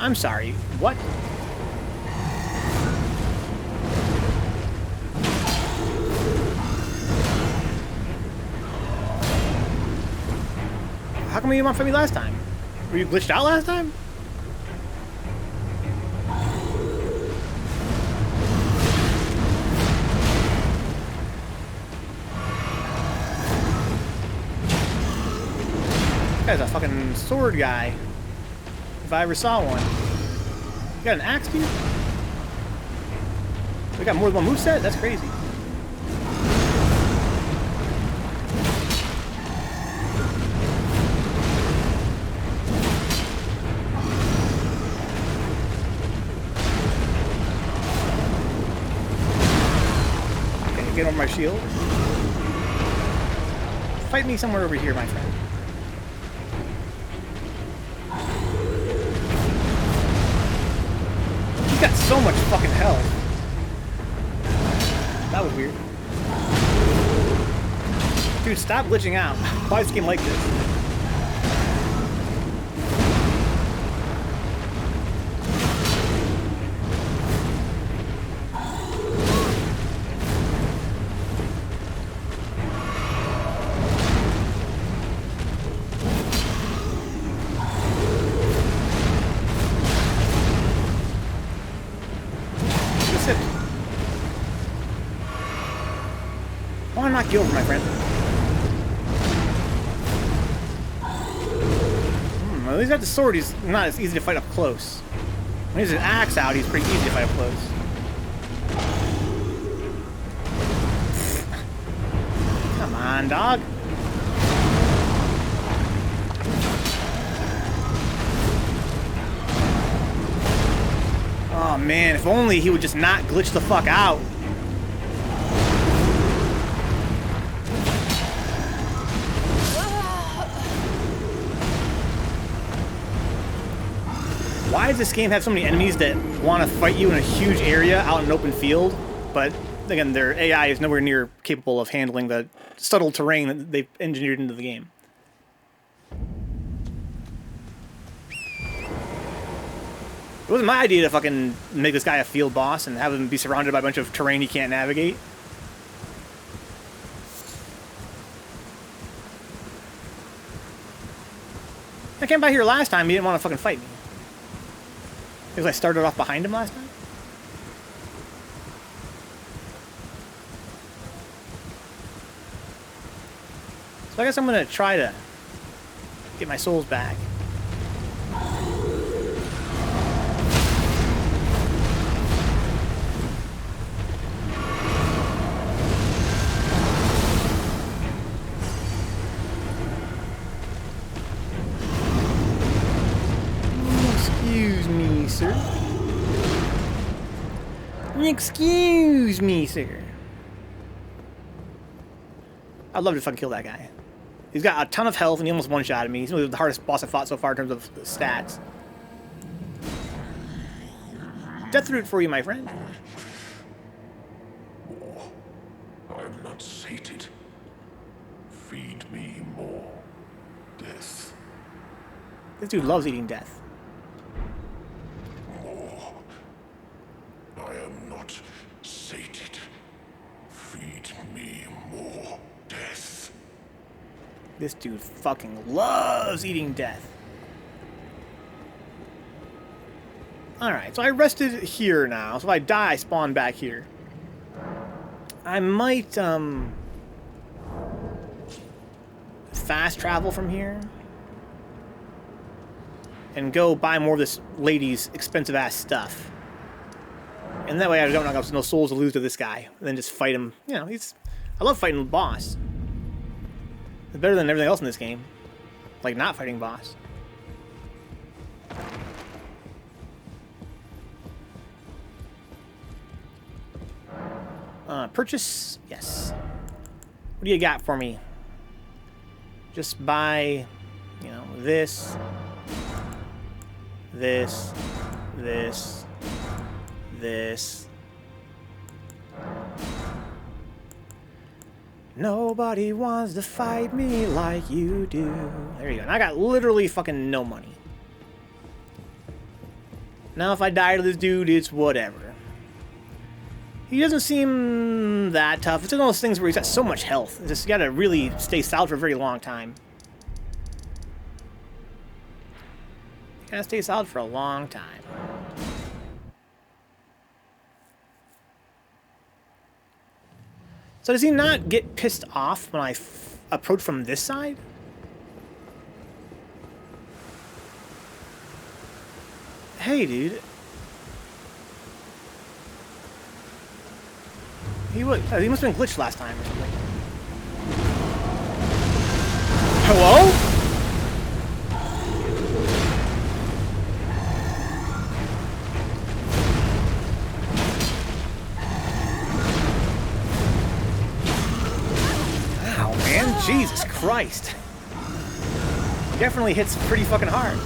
I'm sorry, what? How come you didn't want to fight me last time? Were you glitched out last time? This guy's a fucking sword guy. If I ever saw one. You got an axe, dude? We got more than one moveset? That's crazy. Okay, get over my shield. Fight me somewhere over here, my friend. He's got so much fucking health. That was weird. Dude, stop glitching out. Why is this game like this? Why not you over, my friend? At least got the sword, he's not as easy to fight up close. When he's an axe out, he's pretty easy to fight up close. Come on, dog. Oh man, if only he would just not glitch the fuck out. Why does this game have so many enemies that want to fight you in a huge area out in an open field? But again, their AI is nowhere near capable of handling the subtle terrain that they've engineered into the game. It wasn't my idea to fucking make this guy a field boss and have him be surrounded by a bunch of terrain he can't navigate. I came by here last time, he didn't want to fucking fight me. Because I started off behind him last time? So I guess I'm going to try to get my souls back. Excuse me, sir. Excuse me, sir. I'd love to fucking kill that guy. He's got a ton of health and he almost one-shotted me. He's really the hardest boss I've fought so far in terms of stats. Death root for you, my friend. More. I'm not sated. Feed me more. Death. This dude loves eating death. More. I am not sated. Feed me more. Death. This dude fucking loves eating death. Alright, so I rested here now. So if I die, I spawn back here. I might, fast travel from here. And go buy more of this lady's expensive-ass stuff. And that way I don't have no souls to lose to this guy. And then just fight him. You know, I love fighting the boss. It's better than everything else in this game. Like not fighting boss. Purchase? Yes. What do you got for me? Just buy, you know, this, this, this, this. Nobody wants to fight me like you do. There you go. And I got literally fucking no money. Now if I die to this dude, it's whatever. He doesn't seem that tough. It's one of those things where he's got so much health. It's just, you gotta really stay solid for a very long time. You gotta stay solid for a long time. So does he not get pissed off when I approach from this side? Hey, dude. He must have been glitched last time or something. Hello? Wow, man. Jesus Christ. Definitely hits pretty fucking hard.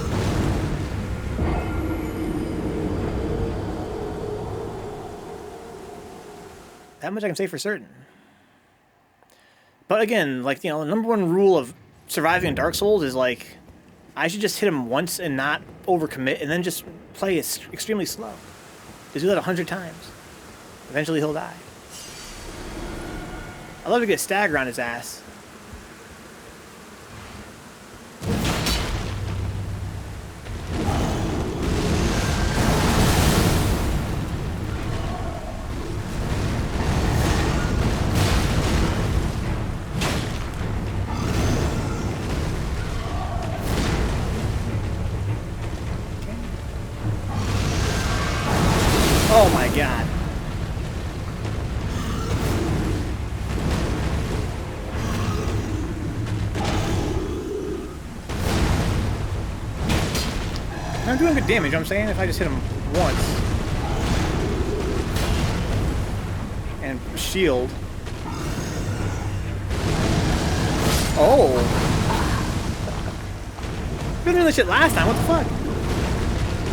That much I can say for certain. But again, like, you know, the number one rule of surviving in Dark Souls is, like, I should just hit him once and not overcommit, and then just play it extremely slow. Just do that 100 times. Eventually he'll die. I'd love to get a stagger on his ass. Oh my god. I'm doing good damage, you know what I'm saying? If I just hit him once. And shield. Oh. We didn't do this shit last time, what the fuck?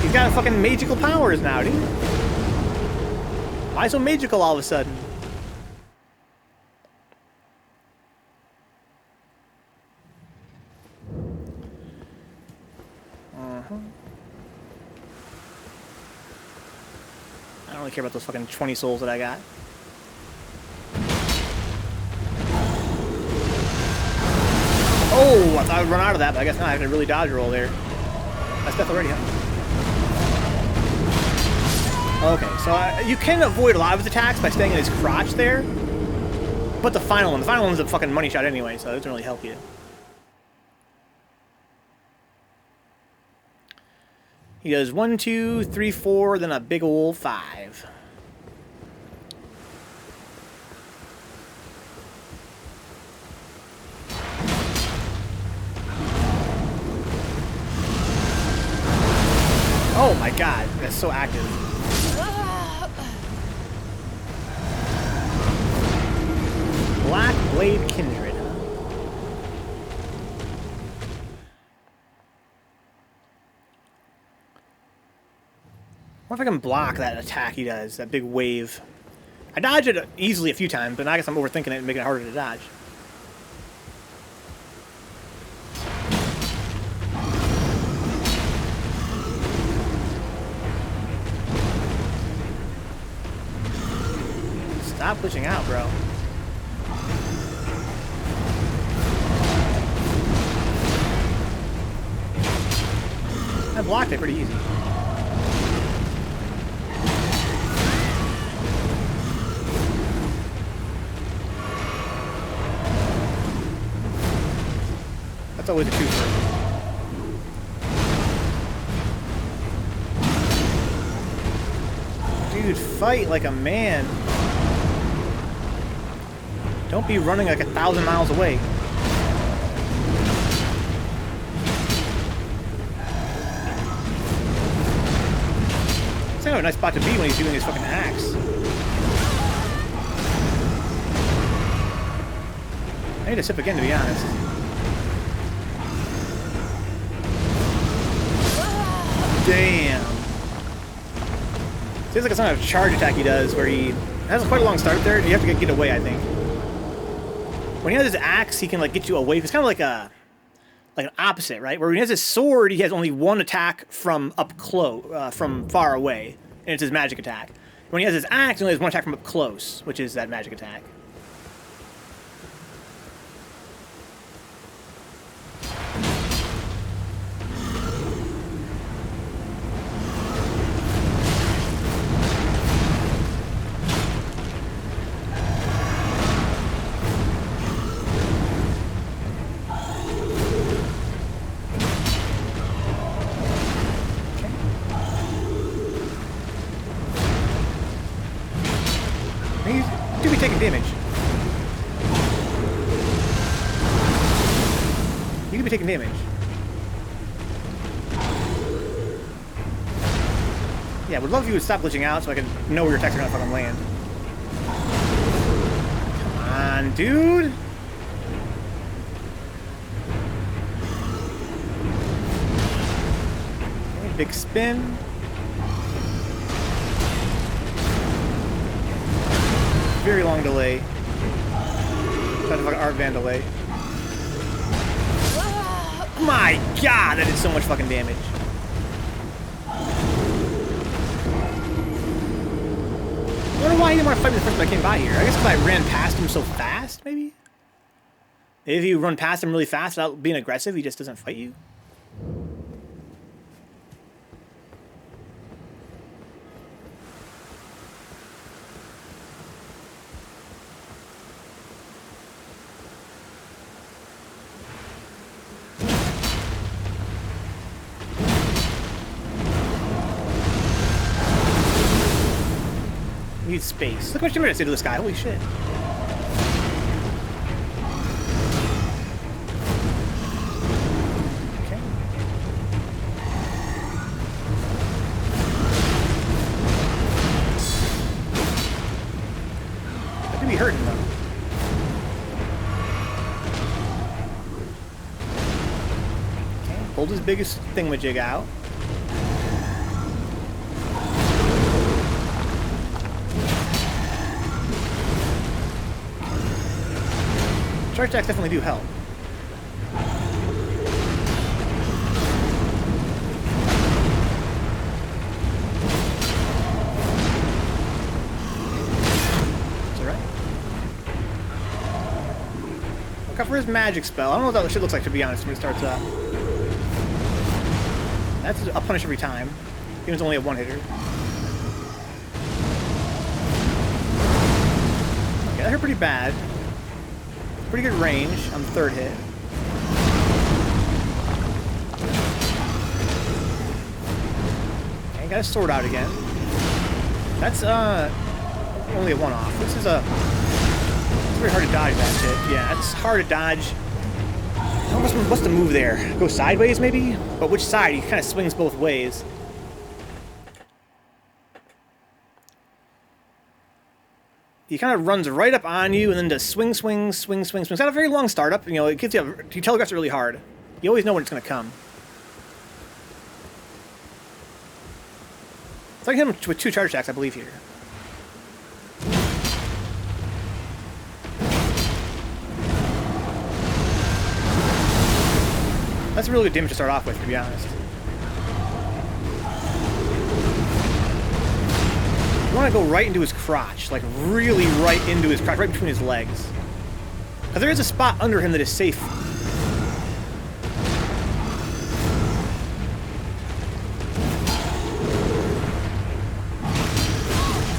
He's got fucking magical powers now, dude. Why so magical all of a sudden? I don't really care about those fucking 20 souls that I got. Oh, I thought I would run out of that, but I guess not. I have to really dodge roll there. That's death already, huh? Okay, so you can avoid a lot of his attacks by staying in his crotch there. But the final one's a fucking money shot anyway, so it doesn't really help you. He does 1, 2, 3, 4, then a big ol' 5. Oh my god, that's so active. Black Blade Kindred. What if I can block that attack he does, that big wave? I dodge it easily a few times, but I guess I'm overthinking it and making it harder to dodge. Stop pushing out, bro. I blocked it pretty easy. That's always a twofer. Dude, fight like a man. Don't be running like 1,000 miles away. It's kind of a nice spot to be when he's doing his fucking axe. I need to sip again, to be honest. Damn. Seems like a kind of charge attack he does where he has quite a long start there and you have to get away, I think. When he has his axe, he can like get you away. It's kind of like an opposite, right? Where when he has his sword, he has only one attack from up close, from far away, and it's his magic attack. When he has his axe, he only has one attack from up close, which is that magic attack. You do be taking damage. You could be taking damage. Yeah, would love if you would stop glitching out so I can know where your attacks are gonna fucking land. Come on, dude. Okay, big spin. Very long delay. Try to fucking art van delay. My god, that did so much fucking damage. I wonder why he didn't want to fight me the first time I came by here. I guess because I ran past him so fast, maybe? Maybe if you run past him really fast without being aggressive, he just doesn't fight you. Need space. Look how much damage I did to this guy. Holy shit. Okay. That could be hurting though. Okay. Pulled his biggest thingamajig out. Charge attacks definitely do help. It's alright. Look out for his magic spell. I don't know what that shit looks like, to be honest, when it starts up. That's a punish every time. Even if it's only a one-hitter. Okay, that hurt pretty bad. Pretty good range on the third hit. Okay, got his sword out again. That's only a one-off. This is a... It's very hard to dodge that shit. Yeah, it's hard to dodge. What's the move there? Go sideways, maybe? But which side? He kind of swings both ways. He kind of runs right up on you and then does swing, swing, swing, swing, swing. It's not a very long startup. You know, it gives you he telegraphs it really hard. You always know when it's going to come. So I can hit him with 2 charge attacks, I believe, here. That's really good damage to start off with, to be honest. You want to go right into his crotch, like really right into his crotch, right between his legs. Because there is a spot under him that is safe.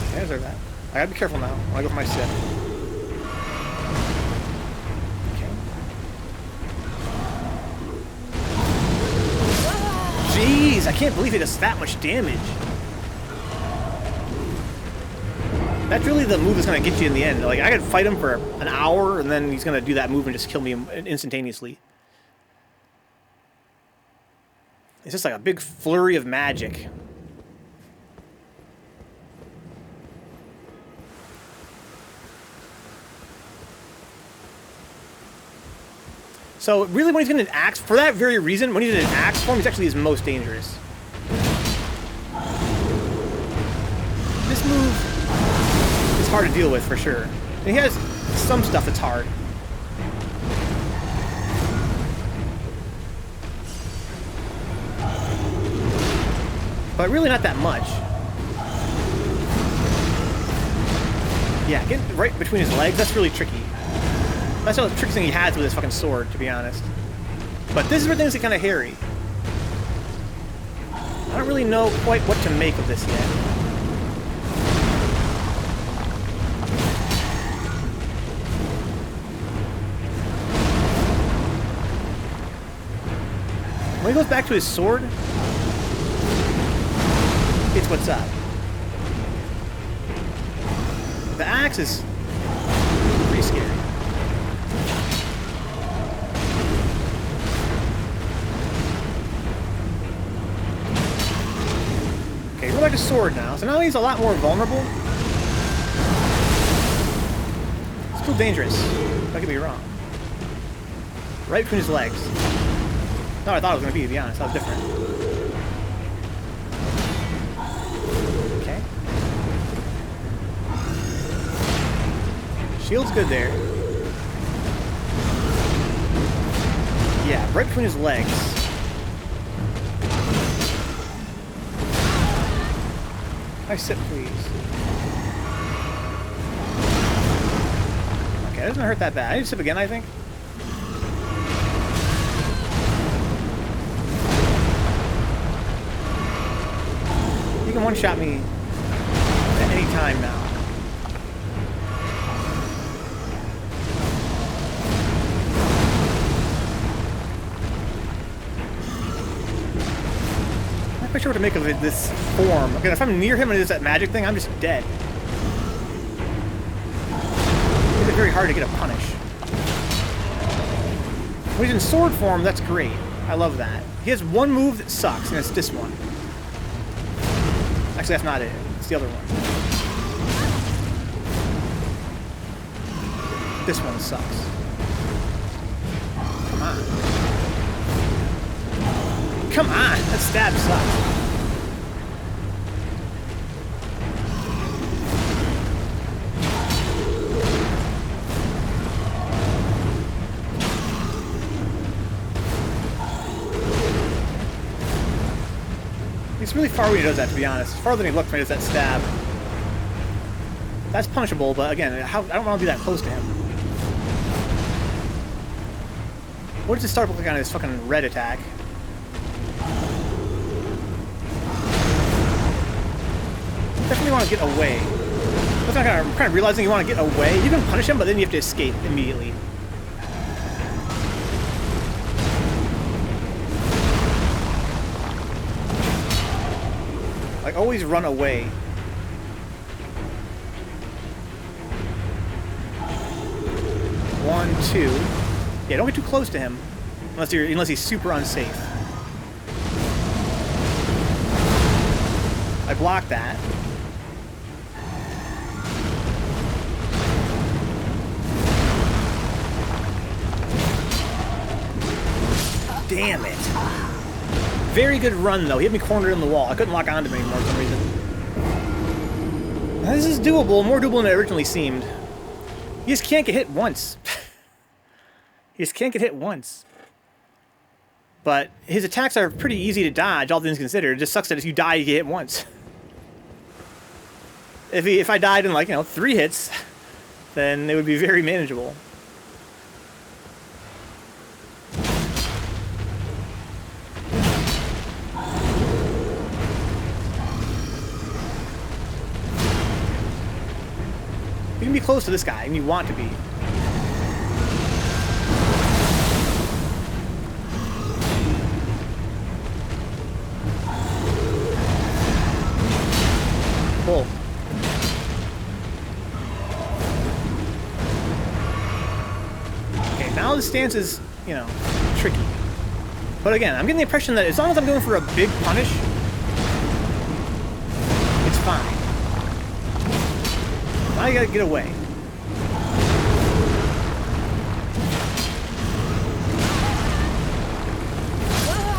Okay, I deserve that. I gotta be careful now when I go for my sip. Okay. Jeez, I can't believe it does that much damage. That's really the move that's going to get you in the end. Like, I could fight him for an hour, and then he's going to do that move and just kill me instantaneously. It's just like a big flurry of magic. So, really, when he's in an axe, for that very reason, when he's in an axe form, he's actually his most dangerous. This move... hard to deal with for sure. And he has some stuff that's hard. But really not that much. Yeah, getting right between his legs, that's really tricky. That's the tricky thing he has with his fucking sword, to be honest. But this is where things get kind of hairy. I don't really know quite what to make of this yet. When he goes back to his sword, it's what's up. The axe is pretty scary. Okay, go back to sword now. So now he's a lot more vulnerable. Still dangerous. Don't get me wrong. Right between his legs. Not what I thought it was going to be honest. That was different. Okay. Shield's good there. Yeah, right between his legs. Nice sit, please. Okay, that doesn't hurt that bad. I need to sip again, I think. You can one-shot me at any time now. I'm not quite sure what to make of this form. Okay, if I'm near him and it does that magic thing, I'm just dead. It's very hard to get a punish. When he's in sword form, that's great. I love that. He has one move that sucks, and it's this one. Actually, that's not it. It's the other one. This one sucks. Come on. Come on! That stab sucks. He's really far when he does that, to be honest. Farther than he looked when he does that stab. That's punishable, but again, I don't want to be that close to him. What does this start look like on his fucking red attack? Definitely want to get away. That's not kind of realizing you want to get away. You can punish him, but then you have to escape immediately. Like, always run away. One, two. Yeah, don't get too close to him. Unless he's super unsafe. I blocked that. Damn it. Very good run, though. He had me cornered in the wall. I couldn't lock onto him anymore for some reason. This is doable. More doable than it originally seemed. He just can't get hit once. He just can't get hit once. But his attacks are pretty easy to dodge, all things considered. It just sucks that if you die, you get hit once. If I died in, like, 3 hits, then it would be very manageable. You can be close to this guy, and you want to be. Pull. Okay, now the stance is, tricky. But again, I'm getting the impression that as long as I'm going for a big punish, it's fine. Now you gotta get away.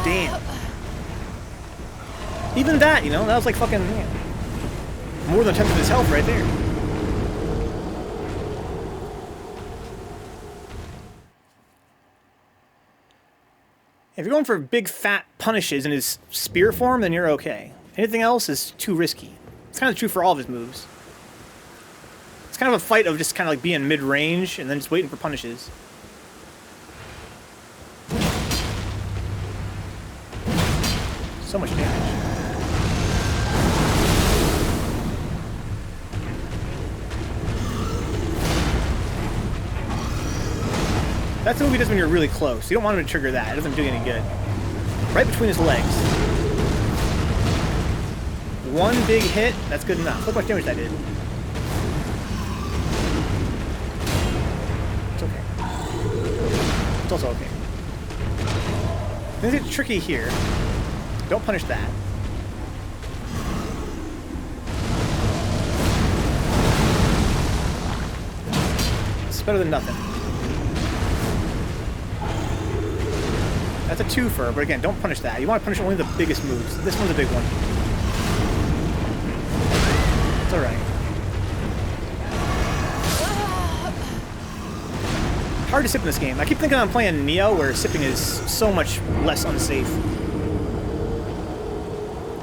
Damn. Even that, that was like fucking more than a tenth of his health right there. If you're going for big fat punishes in his spear form, then you're okay. Anything else is too risky. It's kind of true for all of his moves. It's kind of a fight of just kind of like being mid-range and then just waiting for punishes. So much damage. That's the move he does when you're really close. You don't want him to trigger that. It doesn't do you any good. Right between his legs. One big hit, that's good enough. Look how much damage that did. It's okay. It's also okay. Things get tricky here. Don't punish that. It's better than nothing. That's a twofer, but again, don't punish that. You want to punish only the biggest moves. This one's a big one. It's alright. Hard to sip in this game. I keep thinking I'm playing Neo, where sipping is so much less unsafe.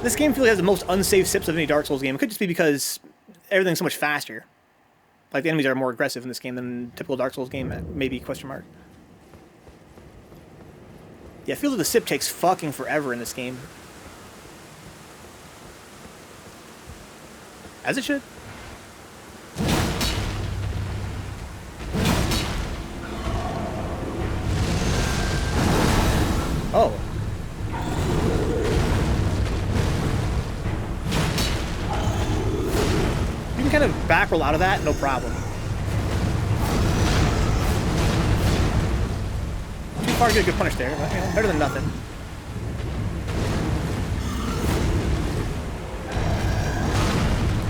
This game feels like has the most unsafe sips of any Dark Souls game. It could just be because everything's so much faster. Like, the enemies are more aggressive in this game than a typical Dark Souls game, maybe, question mark. Yeah, I feel like the sip takes fucking forever in this game. As it should. Oh. You can kind of back roll out of that, no problem. Too far to get a good punish there, but, you know, better than nothing.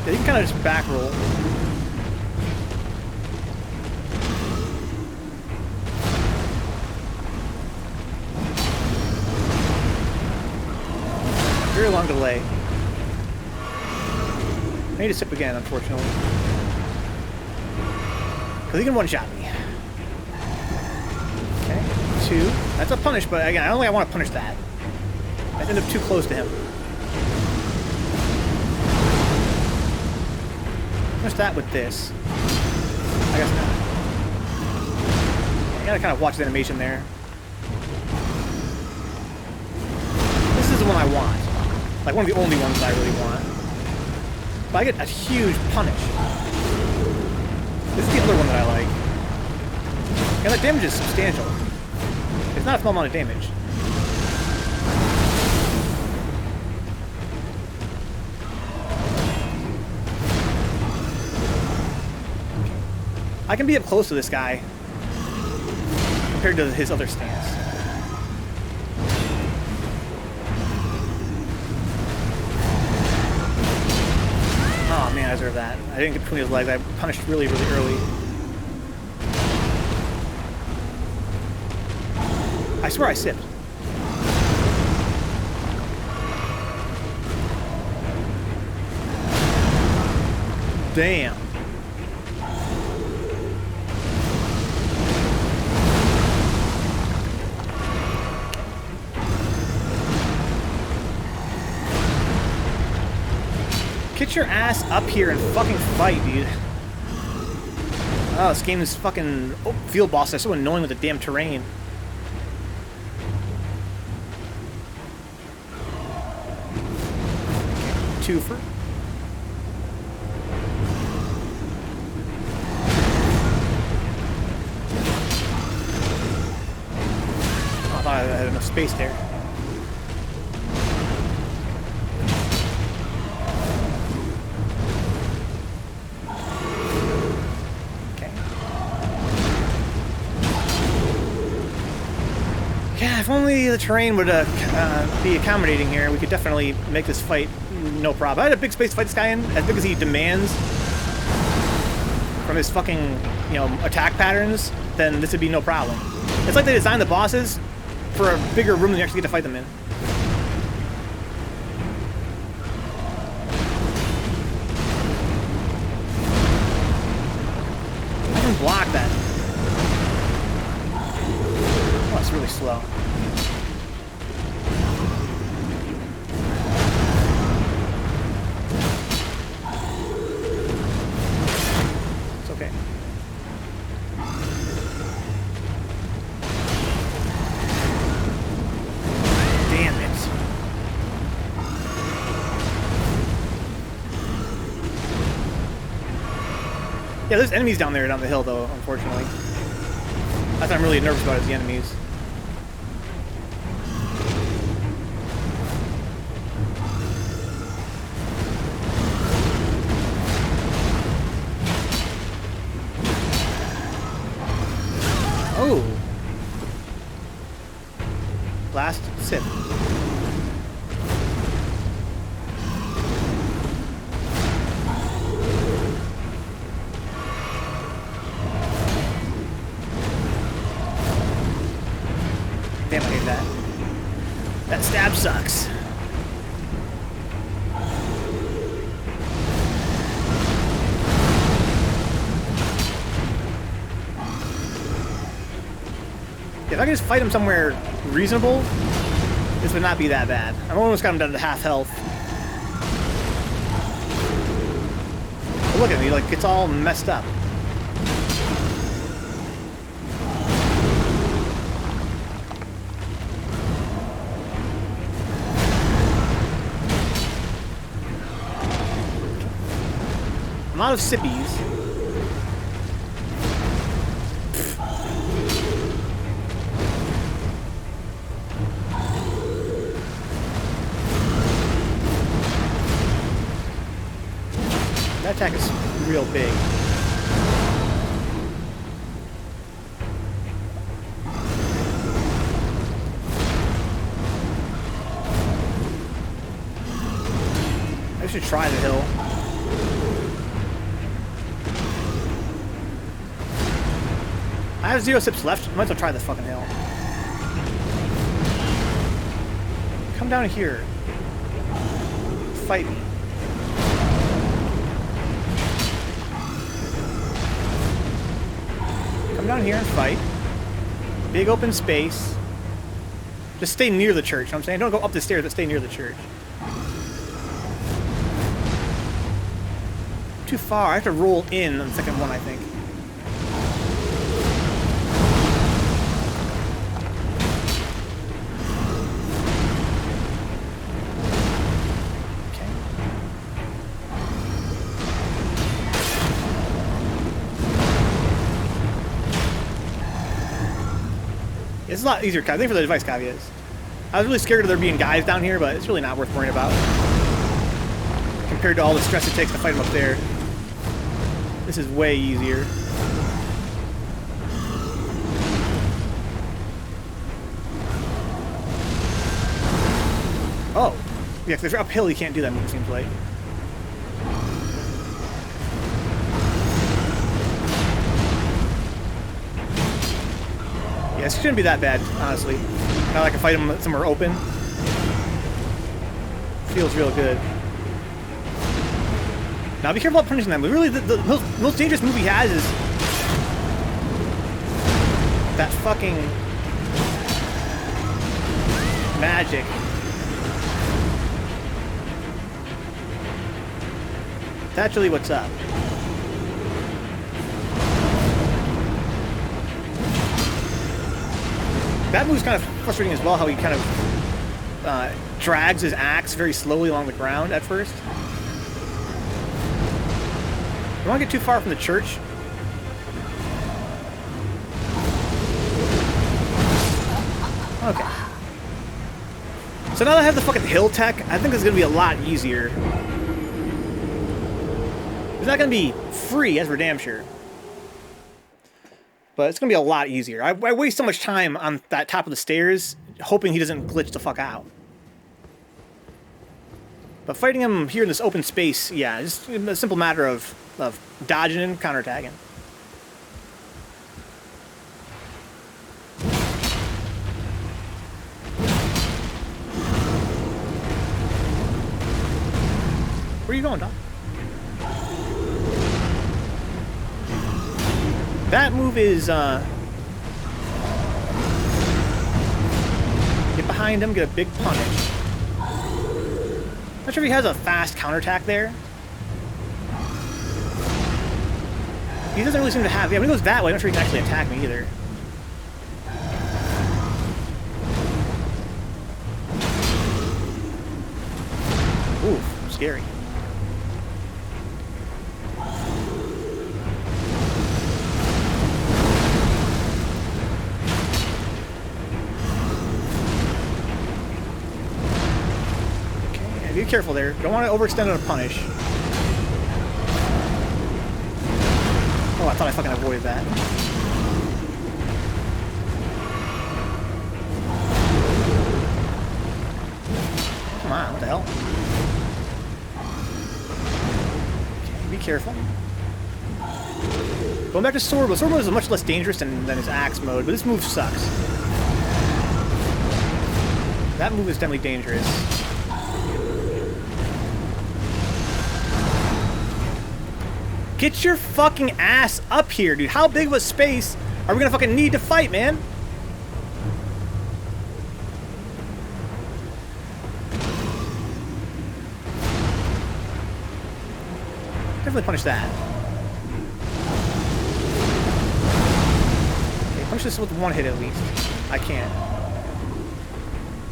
Yeah, you can kind of just back roll. Very long delay. I need to sip again, unfortunately. Because he can one-shot me. Okay, 2. That's a punish, but again, I don't think I want to punish that. I end up too close to him. Punish that with this. I guess not. I gotta kind of watch the animation there. This is the one I want. Like, one of the only ones that I really want. But I get a huge punish. This is the other one that I like. And that damage is substantial. It's not a small amount of damage. I can be up close to this guy compared to his other stance. Oh man, I deserve that. I didn't get between his legs. I punished really, really early. I swear I sipped. Damn. Get your ass up here and fucking fight, dude. Oh, this game is fucking... Oh, field bosses are so annoying with the damn terrain. Twofer. Oh, I thought I had enough space there. If only the terrain would be accommodating here, we could definitely make this fight no problem. I had a big space to fight this guy in, as big as he demands from his fucking, you know, attack patterns, then this would be no problem. It's like they designed the bosses for a bigger room than you actually get to fight them in. I can block that. Oh, it's really slow. Yeah, there's enemies down there down the hill, though, unfortunately. That's what I'm really nervous about, is the enemies. Oh! Last sip. Damn, I hate that. That stab sucks. If I can just fight him somewhere reasonable, this would not be that bad. I've almost got him down to half health. But look at me, like, it's all messed up. I'm out of sippies. That attack is real big. I should try the hill. I have 0 sips left. I might as well try the fucking hill. Come down here. Fight me. Come down here and fight. Big open space. Just stay near the church, you know what I'm saying? Don't go up the stairs, but stay near the church. Too far. I have to roll in on the second one, I think. It's a lot easier. I think for the device caveats. I was really scared of there being guys down here, but it's really not worth worrying about. Compared to all the stress it takes to fight them up there. This is way easier. Oh. Yeah, because if you're uphill, you can't do that move, it seems like. Yeah, it shouldn't be that bad, honestly. Now I can fight him somewhere open. Feels real good. Now be careful about punishing that move. Really, the most dangerous move he has is that fucking magic. That's really what's up. That move's kind of frustrating as well, how he kind of drags his axe very slowly along the ground at first. Don't want to get too far from the church. Okay. So now that I have the fucking hill tech, I think this is going to be a lot easier. It's not going to be free, as for damn sure. But it's going to be a lot easier. I waste so much time on that top of the stairs, hoping he doesn't glitch the fuck out. But fighting him here in this open space, yeah, it's a simple matter of dodging and counterattacking. Where are you going, Doc? That move is, get behind him, get a big punish. Not sure if he has a fast counterattack there. He doesn't really seem to have, yeah, when he goes that way, I'm not sure he can actually attack me either. Ooh, scary. Okay, be careful there. Don't want to overextend on a punish. Oh, I thought I fucking avoided that. Come on, what the hell? Okay, be careful. Going back to sword mode. Sword mode is much less dangerous than his axe mode, but this move sucks. That move is definitely dangerous. Get your fucking ass up here, dude. How big of a space are we gonna fucking need to fight, man? Definitely punish that. Okay, punish this with one hit at least. I can't.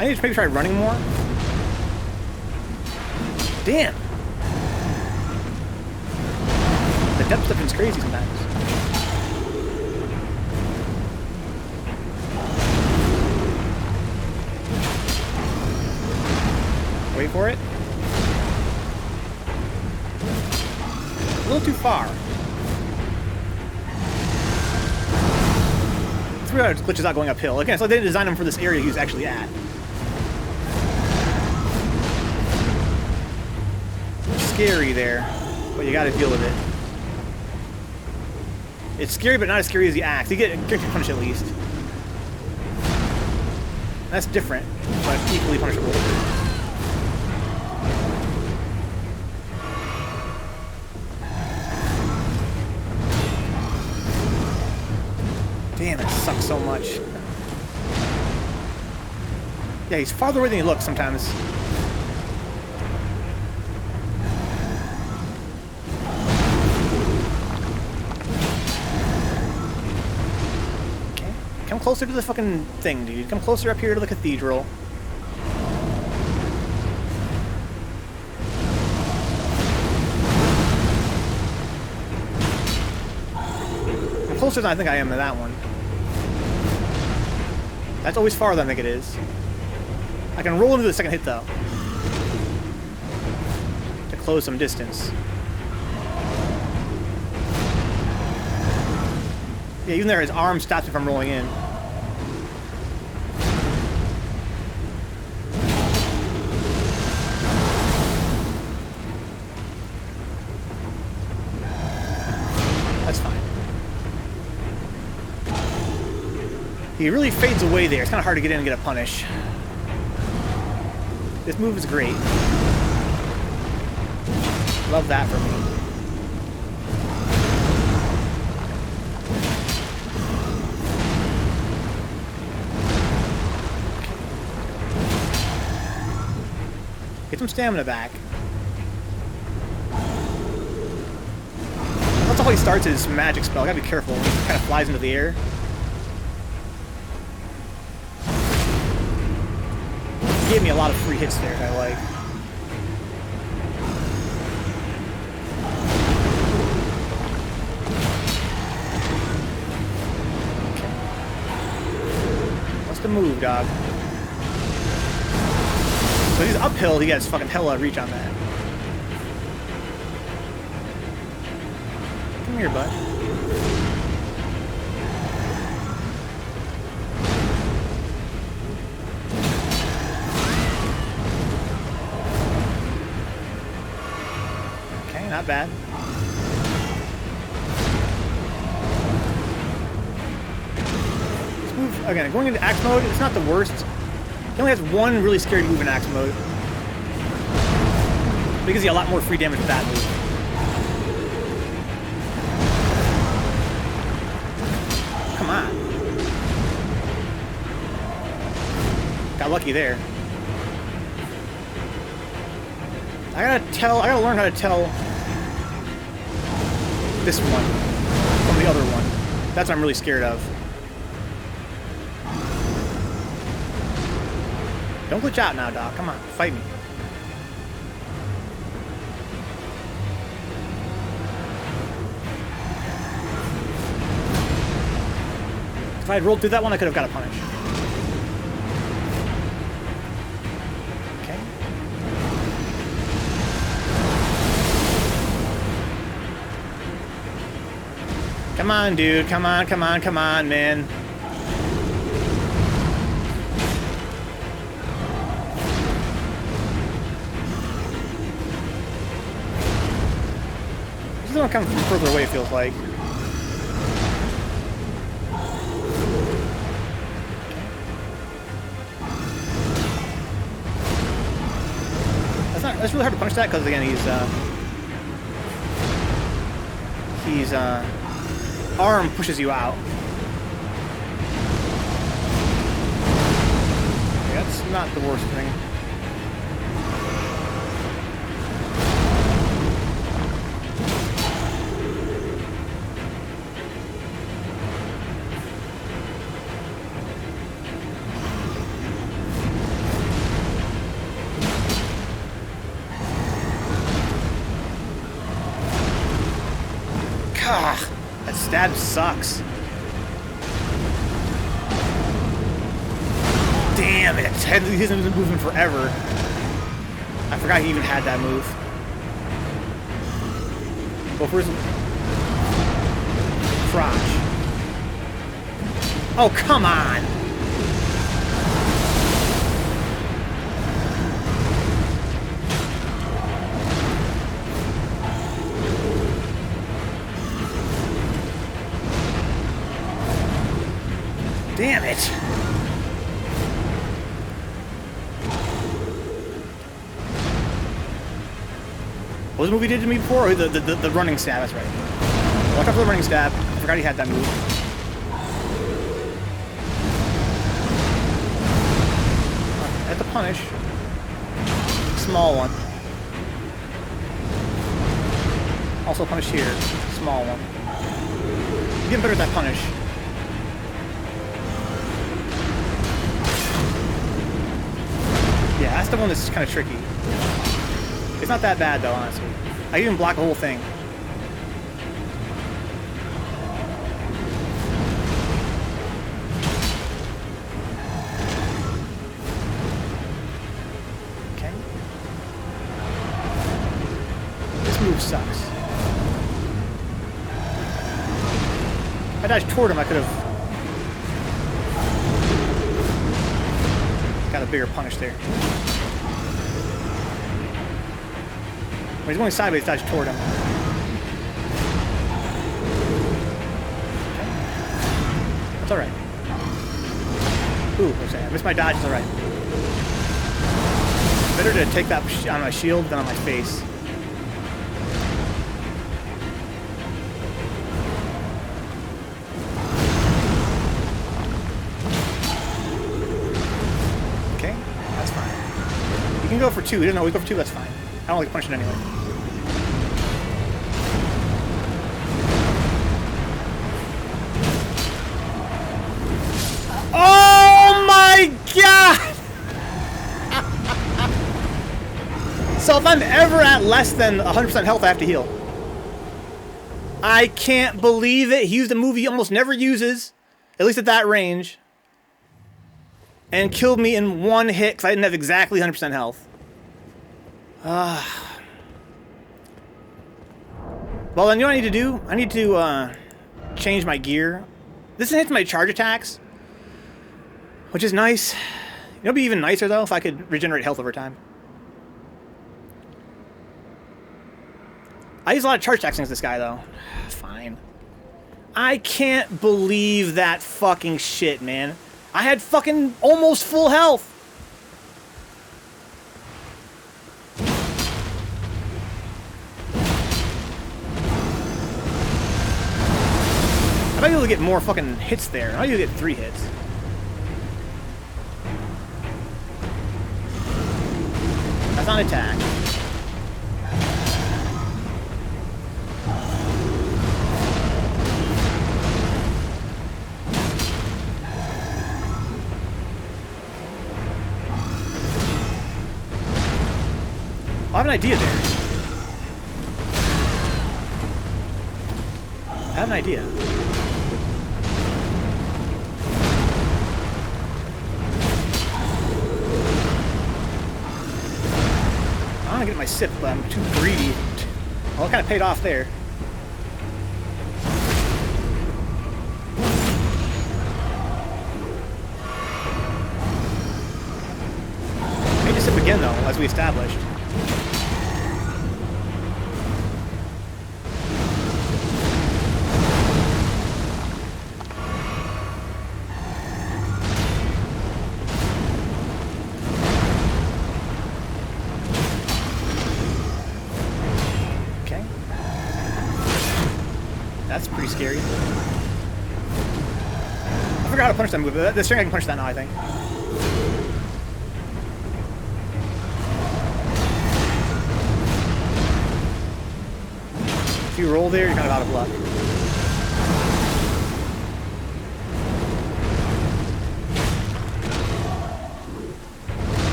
I need to maybe try running more. Damn. The depth stuff is crazy sometimes. Wait for it. A little too far. It's weird how it glitches out going uphill. Again, so they didn't design him for this area he was actually at. Scary there, but you gotta deal with it. It's scary, but not as scary as the axe. You get punished at least. That's different, but equally punishable. Damn, it sucks so much. Yeah, he's farther away than he looks sometimes. Come closer to the fucking thing, dude. Come closer up here to the cathedral. I'm closer than I think I am to that one. That's always farther than I think it is. I can roll into the second hit, though. To close some distance. Yeah, even there, his arm stops me from rolling in. That's fine. He really fades away there. It's kind of hard to get in and get a punish. This move is great. Love that for me. Get some stamina back. That's how he starts his magic spell. I gotta be careful. He kind of flies into the air. He gave me a lot of free hits there, I like. What's the move, dog? So he's uphill, he gets fucking hella reach on that. Come here, bud. Okay, not bad. This move, again, going into axe mode, it's not the worst. He only has one really scary move in axe mode. It gives you a lot more free damage with that move. Come on. Got lucky there. I gotta learn how to tell this one from the other one. That's what I'm really scared of. Don't glitch out now, Doc. Come on, fight me. If I had rolled through that one, I could have got a punish. Okay. Come on, dude. Come on, come on, come on, man. This is gonna come from further away, it feels like. That's really hard to punch that because again he's arm pushes you out. Okay, that's not the worst thing. Gah, that stab sucks. Damn it! He hasn't been moving forever. I forgot he even had that move. Go for his crotch. Oh, come on! Damn it! What was the move he did to me before? Or the running stab, that's right. Watch out for the running stab. I forgot he had that move. I have to punish. Small one. Also punish here. Small one. You're getting better at that punish. Yeah, that's the one that's kind of tricky. It's not that bad, though, honestly. I even block the whole thing. Okay. This move sucks. If I dodged toward him, I could have got a bigger punish there. When he's going sideways, dodge toward him. Okay. That's alright. Ooh, I missed my dodge, it's alright. Better to take that on my shield than on my face. Okay, that's fine. You can go for two. He doesn't always go for two, that's fine. I don't like punching anyway. Oh my god! So if I'm ever at less than 100% health, I have to heal. I can't believe it. He used a move he almost never uses, at least at that range, and killed me in one hit because I didn't have exactly 100% health. Well, then you know what I need to do? I need to change my gear. This hits my charge attacks, which is nice. It'd be even nicer, though, if I could regenerate health over time. I use a lot of charge attacks against this guy, though. Fine. I can't believe that fucking shit, man. I had fucking almost full health. I might be able to get more fucking hits there. I might be able to get 3 hits. That's not an attack. I have an idea there. I have an idea. I want to get my sip, but I'm too greedy. Well, it kind of paid off there. again, though, as we established. Okay. That's pretty scary. I forgot how to punch that move. The string I can punch that now, I think. If you roll there, you're kind of out of luck.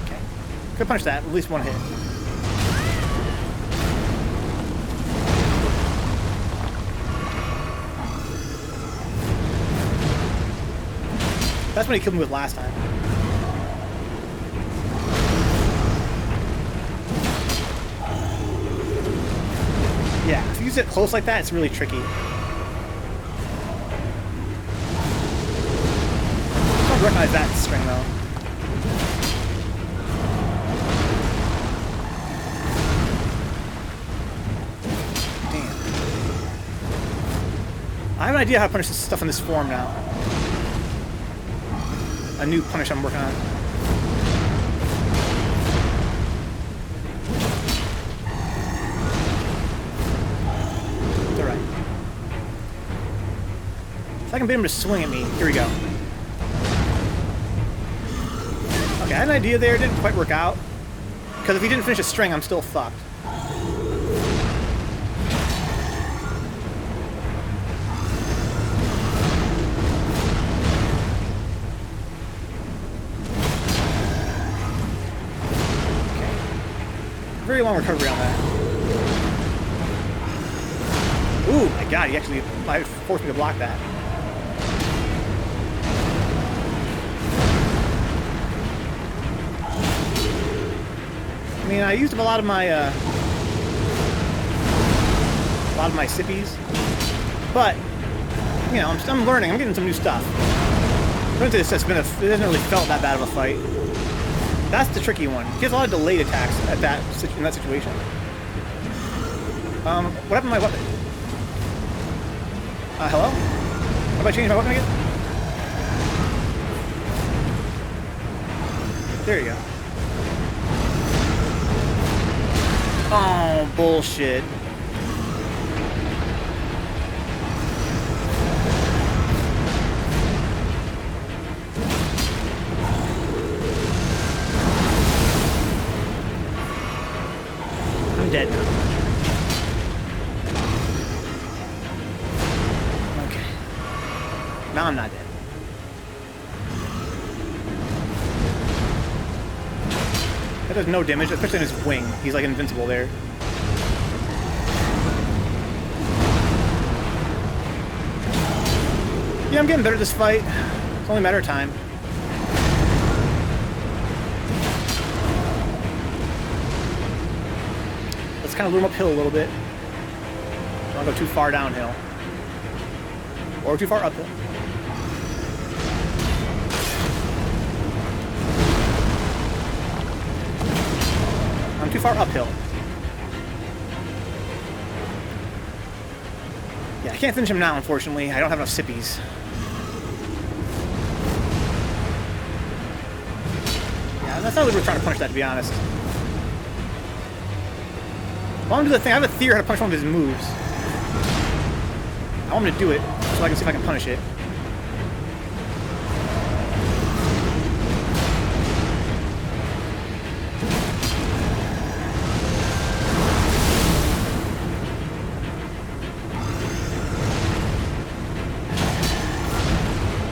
Okay. Could punch that, at least one hit. That's what he killed me with last time. Yeah, if you use it close like that, it's really tricky. I don't recognize that string, though. Damn. I have an idea how to punish this stuff in this form now. A new punish I'm working on. Alright. If I can beat him to swing at me, here we go. Okay, I had an idea there, it didn't quite work out. Because if he didn't finish a string, I'm still fucked. Very long recovery on that. Ooh, my god, he actually forced me to block that. I mean, I used up a lot of my sippies, but you know, I'm learning. I'm getting some new stuff. Going to this, it hasn't really felt that bad of a fight. That's the tricky one. He has a lot of delayed attacks in that situation. What happened to my weapon? Hello? Have I changed my weapon again? There you go. Oh, bullshit. Dead now. Okay. Now I'm not dead. That does no damage, especially in his wing. He's like invincible there. Yeah, I'm getting better at this fight. It's only a matter of time. Let's kind of lure him uphill a little bit. Don't want to go too far downhill. Or too far uphill. I'm too far uphill. Yeah, I can't finish him now, unfortunately. I don't have enough sippies. Yeah, that's not really we're trying to punish that, to be honest. I want him to do the thing. I have a theory how to punish one of his moves. I want him to do it, so I can see if I can punish it.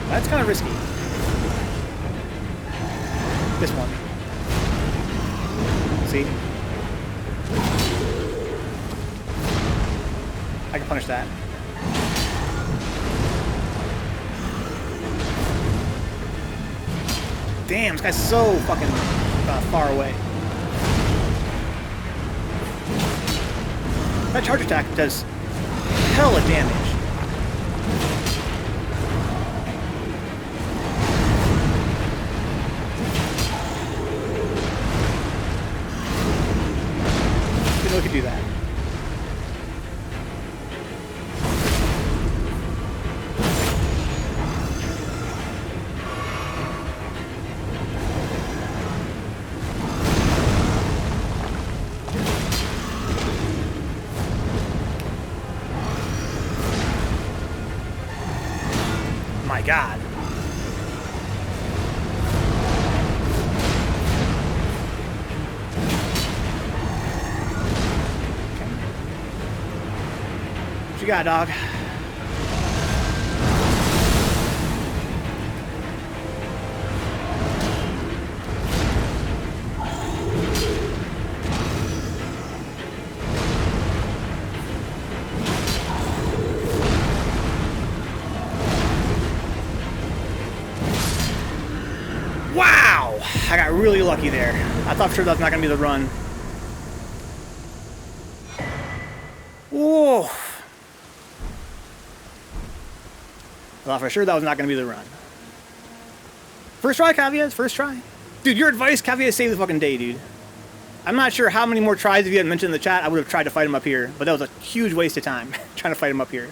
That's kind of risky. This one. See? I can punish that. Damn, this guy's so fucking far away. That charge attack does hella damage. my god. What you got, dog? Wow! I got really lucky there. I thought for sure that was not going to be the run. Whoa! I thought for sure that was not going to be the run. First try, Caveats. First try. Dude, your advice, Caveats, saved the fucking day, dude. I'm not sure how many more tries, if you hadn't mentioned in the chat, I would have tried to fight him up here. But that was a huge waste of time, trying to fight him up here.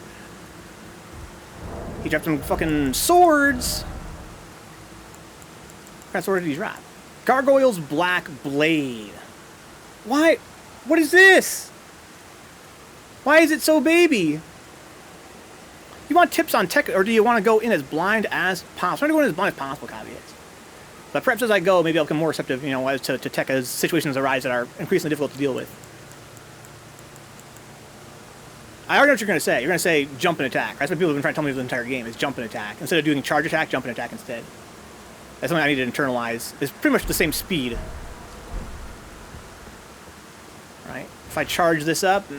He dropped some fucking swords. What kind of sword did he drop? Gargoyle's Black Blade. Why? What is this? Why is it so baby? You want tips on tech, or do you want to go in as blind as possible? I'm going to go in as blind as possible, Caveats. But perhaps as I go, maybe I'll become more receptive, you know, as to tech as situations arise that are increasingly difficult to deal with. I already know what you're going to say. You're going to say jump and attack. That's what people have been trying to tell me the entire game, is jump and attack. Instead of doing charge attack, jump and attack instead. That's something I need to internalize. It's pretty much the same speed. Right? If I charge this up,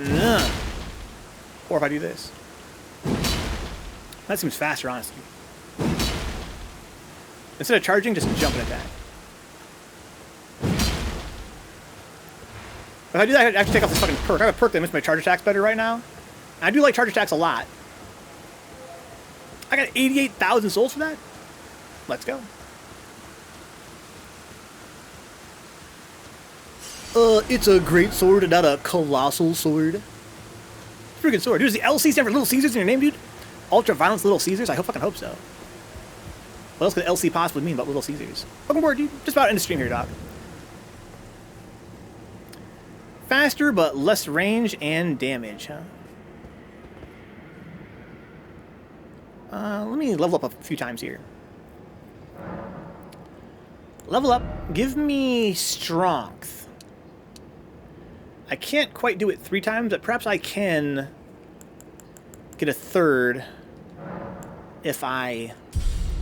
or if I do this. That seems faster, honestly. Instead of charging, just jump and attack. If I do that, I have to take off this fucking perk. I have a perk that makes my charge attacks better right now. And I do like charge attacks a lot. I got 88,000 souls for that? Let's go. It's a great sword and not a colossal sword. It's a pretty good sword. Dude, does the LC stand for Little Caesars in your name, dude? Ultra Violence Little Caesars? I fucking hope so. What else could LC possibly mean about Little Caesars? Welcome aboard, dude. Just about end the stream here, Doc. Faster, but less range and damage, huh? Let me level up a few times here. Level up. Give me strength. I can't quite do it 3 times, but perhaps I can get a third if I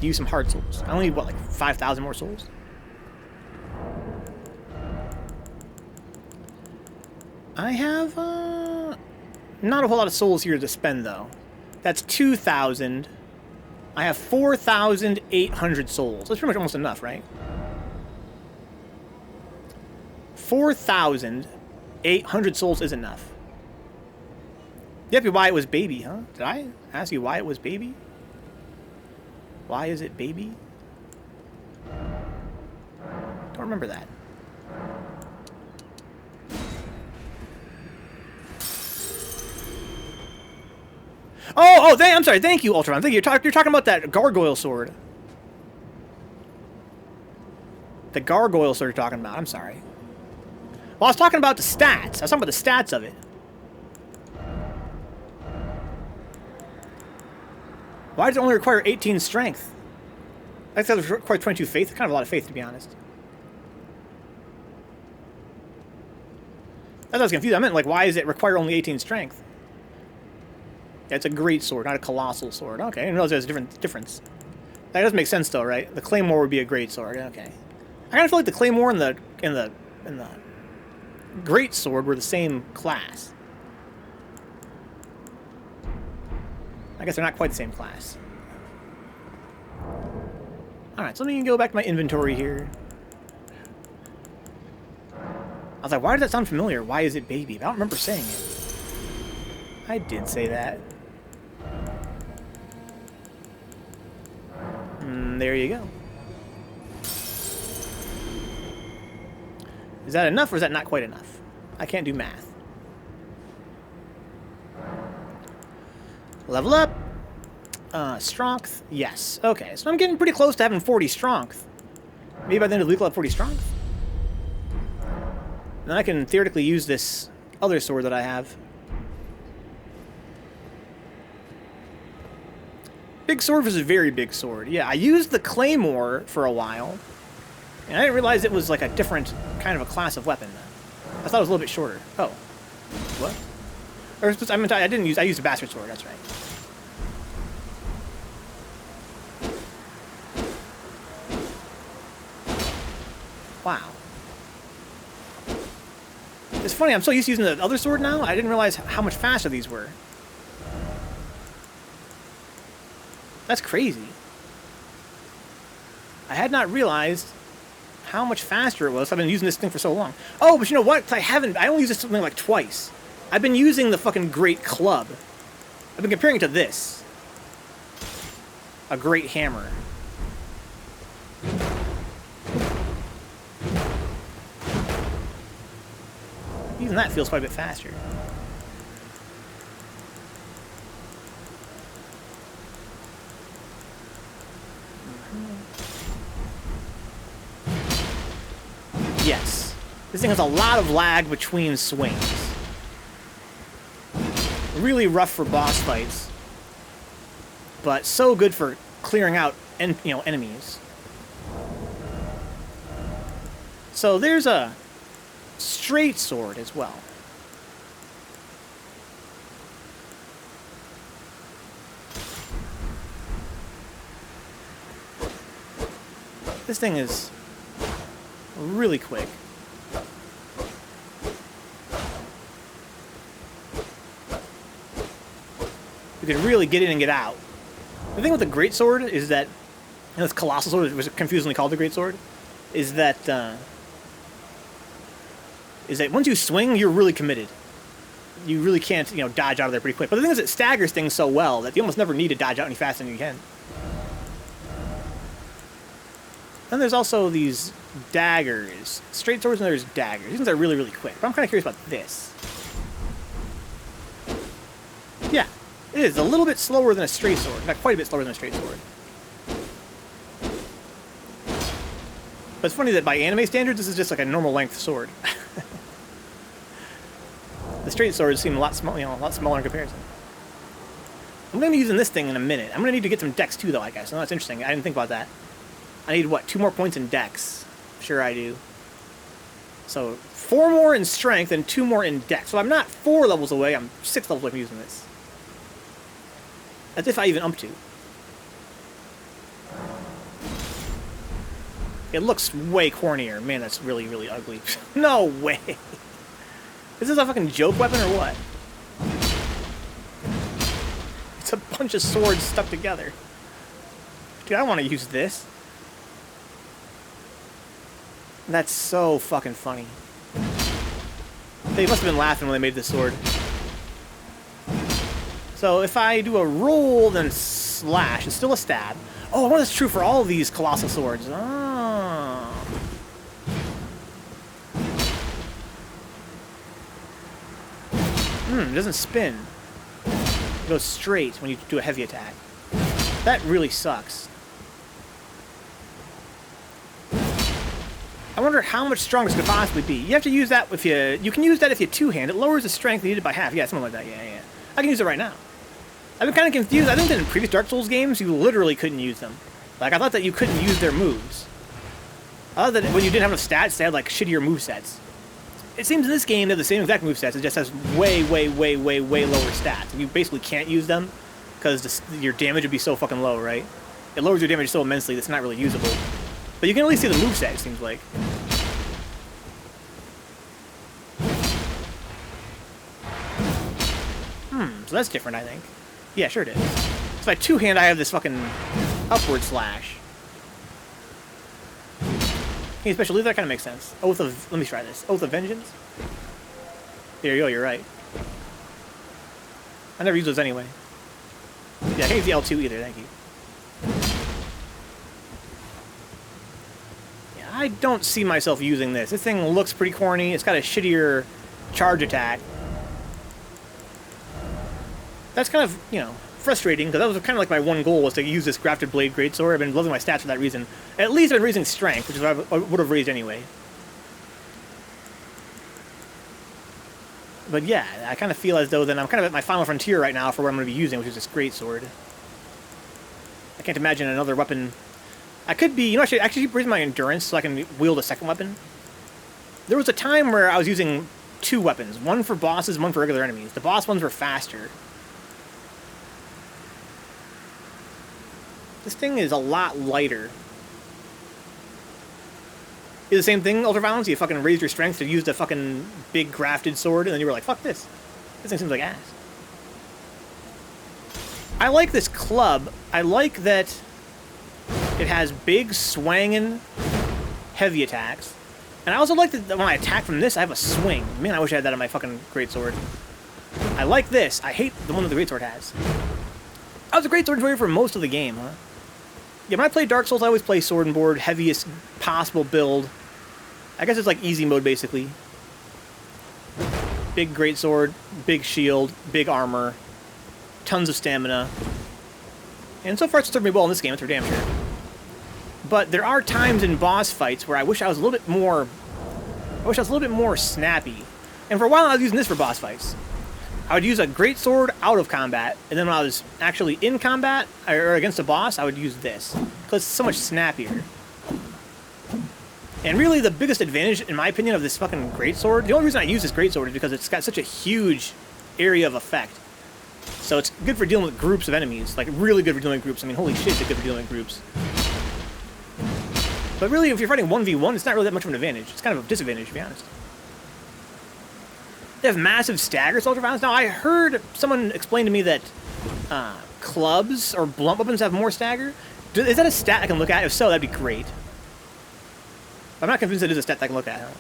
use some hard souls. I only need, what, like 5,000 more souls? I have, not a whole lot of souls here to spend, though. That's 2,000. I have 4,800 souls. That's pretty much almost enough, right? 4,800 souls is enough. You asked me why it was baby, huh? Did I ask you why it was baby? Why is it baby? Don't remember that. Oh, I'm sorry. Thank you, Ultron. Thank you. You're talking about that gargoyle sword. The gargoyle sword you're talking about. I'm sorry. Well, I was talking about the stats. I was talking about the stats of it. Why does it only require 18 strength? I thought it required 22 faith. Kind of a lot of faith, to be honest. That's what I was confused. I meant, like, why does it require only 18 strength? Yeah, it's a great sword, not a colossal sword. Okay, I didn't realize there's a difference. That does make sense, though, right? The claymore would be a great sword. Okay. I kind of feel like the claymore and the great sword were the same class. I guess they're not quite the same class. Alright, so let me go back to my inventory here. I was like, why does that sound familiar? Why is it baby? I don't remember saying it. I did say that. There you go. Is that enough or is that not quite enough? I can't do math. Level up. Strength. Yes. Okay, so I'm getting pretty close to having 40 strength. Maybe by the end of the week I'll have 40 strength. Then I can theoretically use this other sword that I have. Big sword versus very big sword. Yeah, I used the claymore for a while, and I didn't realize it was like a different kind of a class of weapon. I thought it was a little bit shorter. Oh, what? Or I used a bastard sword. That's right. Wow. It's funny, I'm so used to using the other sword now, I didn't realize how much faster these were. That's crazy. I had not realized how much faster it was. I've been using this thing for so long. Oh, but you know what? I only used this something like twice. I've been using the fucking great club. I've been comparing it to this. A great hammer. Even that feels quite a bit faster. Yes. This thing has a lot of lag between swings. Really rough for boss fights. But so good for clearing out enemies. So there's a straight sword as well. This thing is really quick. You can really get in and get out. The thing with the greatsword is that, and this colossal sword, was confusingly called the greatsword, is that once you swing, you're really committed. You really can't, dodge out of there pretty quick. But the thing is, it staggers things so well that you almost never need to dodge out any faster than you can. Then there's also these daggers. Straight swords, and there's daggers. These things are really, really quick. But I'm kind of curious about this. Yeah, it is a little bit slower than a straight sword. In fact, quite a bit slower than a straight sword. But it's funny that by anime standards, this is just like a normal length sword. The straight swords seem a lot smaller in comparison. I'm going to be using this thing in a minute. I'm going to need to get some dex too, though, I guess. No, that's interesting. I didn't think about that. I need, what, 2 more points in dex? Sure I do. So, 4 more in strength and 2 more in dex. So I'm not 4 levels away, I'm 6 levels away from using this. As if I even up to. It looks way cornier. Man, that's really, really ugly. No way! Is this a fucking joke weapon or what? It's a bunch of swords stuck together. Dude, I want to use this. That's so fucking funny. They must have been laughing when they made this sword. So if I do a roll, then slash, it's still a stab. Oh, I wonder if that's true for all of these colossal swords. Oh. It doesn't spin. It goes straight when you do a heavy attack. That really sucks. I wonder how much stronger this could possibly be. You have to use that if you can use that if you two-hand. It lowers the strength needed by half. Yeah, something like that. Yeah. I can use it right now. I've been kind of confused. I think that in previous Dark Souls games, you literally couldn't use them. Like, I thought that you couldn't use their moves. I thought that when you didn't have enough stats, they had, like, shittier movesets. It seems in this game, they're the same exact movesets. It just has way lower stats. And you basically can't use them because your damage would be so fucking low, right? It lowers your damage so immensely that it's not really usable. But you can at least see the moveset, it seems like. So that's different, I think. Yeah, sure it is. So by two-hand, I have this fucking upward slash. Can you special leave? That kind of makes sense. Oath of... Let me try this. Oath of Vengeance? There you go, you're right. I never use those anyway. Yeah, I can't use the L2 either, thank you. Yeah, I don't see myself using this. This thing looks pretty corny. It's got a shittier charge attack. That's kind of, frustrating, because that was kind of like my one goal, was to use this Grafted Blade Greatsword. I've been loving my stats for that reason. At least I've been raising strength, which is what I would have raised anyway. But yeah, I kind of feel as though then I'm kind of at my final frontier right now for what I'm going to be using, which is this Greatsword. I can't imagine another weapon. I could be, you know, actually raise my endurance so I can wield a second weapon. There was a time where I was using 2 weapons, one for bosses, one for regular enemies. The boss ones were faster. This thing is a lot lighter. Is the same thing, Ultraviolence? You fucking raised your strength to use the fucking big grafted sword, and then you were like, fuck this. This thing seems like ass. I like this club. I like that it has big, swangin', heavy attacks. And I also like that when I attack from this, I have a swing. Man, I wish I had that on my fucking greatsword. I like this. I hate the one that the greatsword has. I was a greatsword enjoyer for most of the game, huh? Yeah, when I play Dark Souls, I always play sword and board, heaviest possible build. I guess it's like easy mode, basically. Big greatsword, big shield, big armor, tons of stamina. And so far it's served me well in this game, that's for damn sure. But there are times in boss fights where I wish I was a little bit more... snappy. And for a while I was using this for boss fights. I would use a greatsword out of combat, and then when I was actually in combat, or against a boss, I would use this. Because it's so much snappier. And really the biggest advantage, in my opinion, of this fucking greatsword, the only reason I use this greatsword is because it's got such a huge area of effect. So it's good for dealing with groups of enemies, like really good for dealing with groups. I mean, holy shit, it's good for dealing with groups. But really, if you're fighting 1v1, it's not really that much of an advantage. It's kind of a disadvantage, to be honest. They have massive staggers, Ultraviolence. Now, I heard someone explain to me that clubs or blunt weapons have more stagger. Is that a stat I can look at? If so, that'd be great. I'm not convinced it is a stat I can look at. Huh?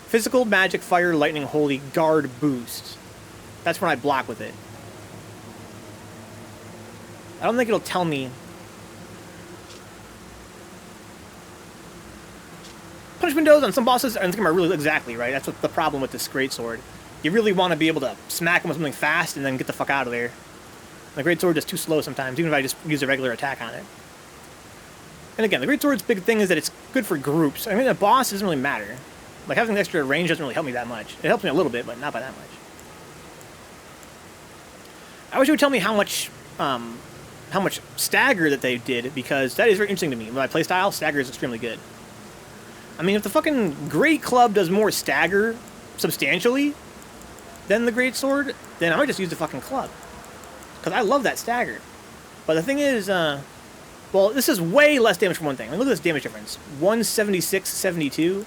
Physical, magic, fire, lightning, holy, guard, boost. That's when I block with it. I don't think it'll tell me. Punishment windows on some bosses are really exactly right. That's what the problem with this greatsword. You really want to be able to smack them with something fast and then get the fuck out of there. The greatsword is too slow sometimes, even if I just use a regular attack on it. And again, the greatsword's big thing is that it's good for groups. I mean, a boss doesn't really matter. Like, having the extra range doesn't really help me that much. It helps me a little bit, but not by that much. I wish you would tell me how much stagger that they did, because that is very interesting to me. My playstyle, stagger is extremely good. I mean, if the fucking Great Club does more stagger substantially than the Greatsword, then I might just use the fucking club. Because I love that stagger. But the thing is, well, this is way less damage for one thing. I mean, look at this damage difference. 176.72.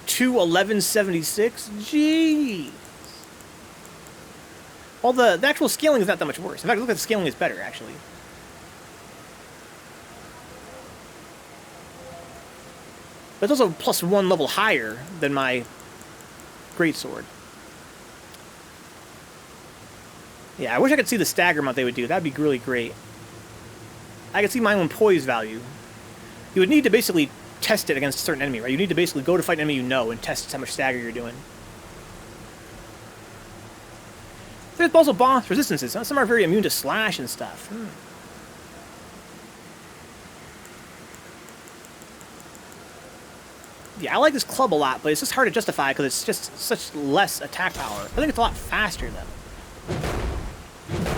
211.76. Jeez. Well, the actual scaling is not that much worse. In fact, look at the scaling is better, actually. But it's also +1 level higher than my Greatsword. Yeah, I wish I could see the stagger amount they would do. That'd be really great. I could see my own poise value. You would need to basically test it against a certain enemy, right? You need to basically go to fight an enemy you know and test how much stagger you're doing. There's also boss resistances. Some are very immune to slash and stuff. Yeah, I like this club a lot, but it's just hard to justify because it's just such less attack power. I think it's a lot faster, though.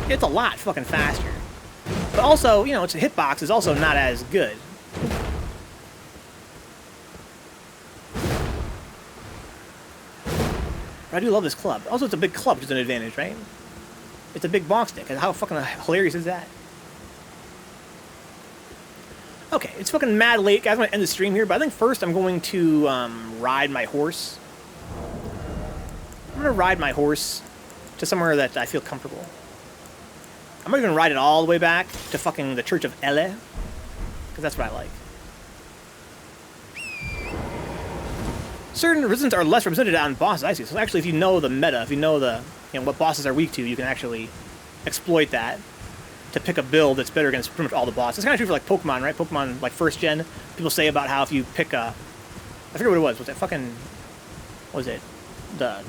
It's a lot fucking faster. But also, you know, its hitbox is also not as good. But I do love this club. Also, it's a big club, which is an advantage, right? It's a big bonk stick. How fucking hilarious is that? Okay, it's fucking mad late. Guys, I'm going to end the stream here, but I think first I'm going to ride my horse. I'm going to ride my horse to somewhere that I feel comfortable. I'm not even ride it all the way back to fucking the Church of Elle, because that's what I like. Certain resistance are less represented on bosses, I see. So actually, if you know the meta, if you know the what bosses are weak to, you can actually exploit that to pick a build that's better against pretty much all the bosses. It's kind of true for like Pokemon, right? Pokemon, like first gen, people say about how if you pick a, I forget what it was that fucking, what was it? The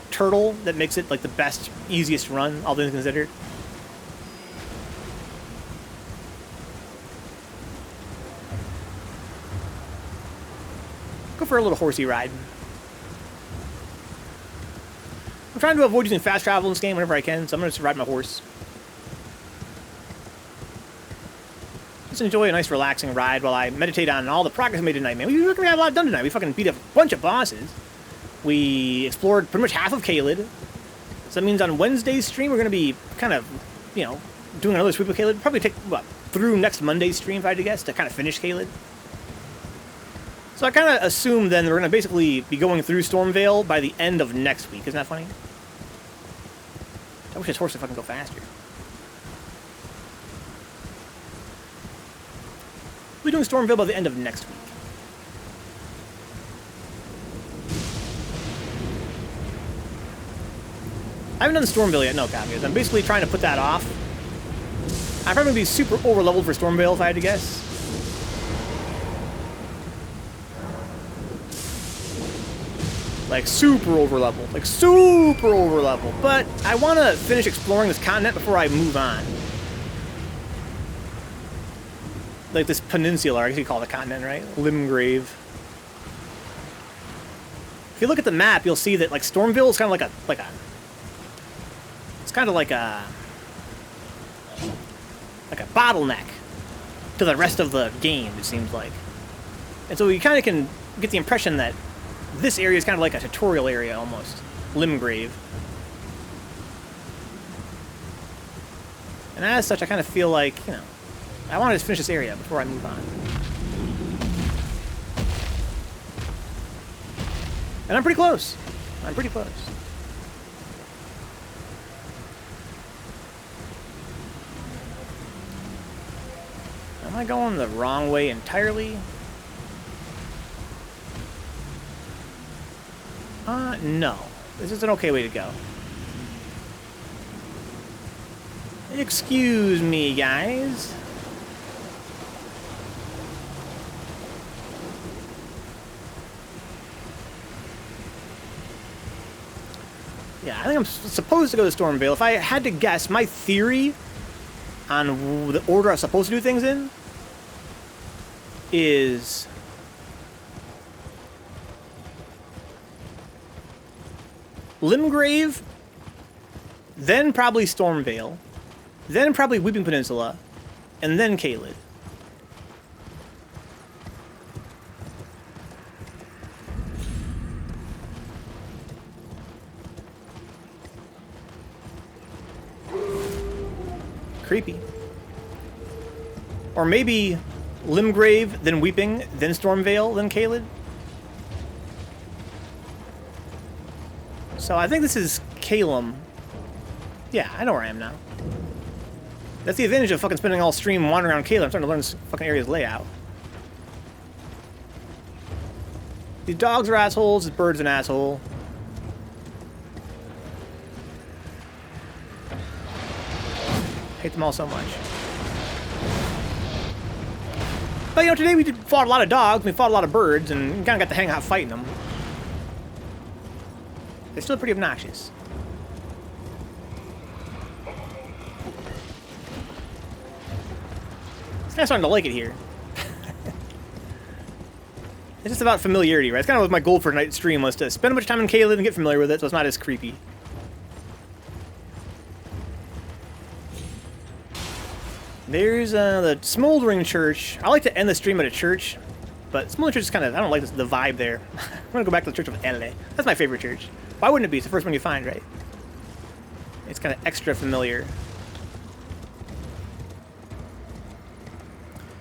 turtle that makes it like the best, easiest run, all things considered. Go for a little horsey ride. I'm trying to avoid using fast travel in this game whenever I can, so I'm going to just ride my horse. Let's enjoy a nice relaxing ride while I meditate on all the progress we made tonight, man. We got a lot done tonight. We fucking beat a bunch of bosses. We explored pretty much half of Caelid. So that means on Wednesday's stream, we're going to be kind of, you know, doing another sweep of Caelid. Probably take, what, through next Monday's stream, if I had to guess, to kind of finish Caelid. So I kind of assume then we're going to basically be going through Stormvale by the end of next week. Isn't that funny? I wish this horse would fucking go faster. We're doing Stormvale by the end of next week. I haven't done Stormvale yet, no copies. I'm basically trying to put that off. I'm probably going to be super over-leveled for Stormvale if I had to guess. Like, super over-leveled. Like, super over-leveled. But I want to finish exploring this continent before I move on. Like this peninsula, I guess you call it a continent, right? Limgrave. If you look at the map, you'll see that, like, Stormvale is kind of like a... It's kind of like a bottleneck to the rest of the game, it seems like. And so you kind of can get the impression that this area is kind of like a tutorial area, almost. Limgrave. And as such, I kind of feel like, you know, I want to just finish this area before I move on. And I'm pretty close. I'm pretty close. Am I going the wrong way entirely? No. This is an okay way to go. Excuse me, guys. Yeah, I think I'm supposed to go to Stormvale. If I had to guess, my theory on the order I'm supposed to do things in is Limgrave, then probably Stormvale, then probably Weeping Peninsula, and then Caelid. Creepy. Or maybe Limgrave, then Weeping, then Stormvale, then Caelid. So I think this is Calum. Yeah, I know where I am now. That's the advantage of fucking spending all stream wandering around Calum. I'm starting to learn this fucking area's layout. These dogs are assholes, this bird's an asshole. Hate them all so much. But, you know, today we fought a lot of dogs, we fought a lot of birds, and kind of got the hang out fighting them. They're still pretty obnoxious. It's kind of starting to like it here. It's just about familiarity, right? It's kind of what my goal for tonight's stream was to spend a bunch of time in Caelid and get familiar with it so it's not as creepy. There's the Smoldering Church. I like to end the stream at a church, but Smoldering Church is kind of, I don't like the vibe there. I'm going to go back to the Church of Elle. That's my favorite church. Why wouldn't it be? It's the first one you find, right? It's kind of extra familiar.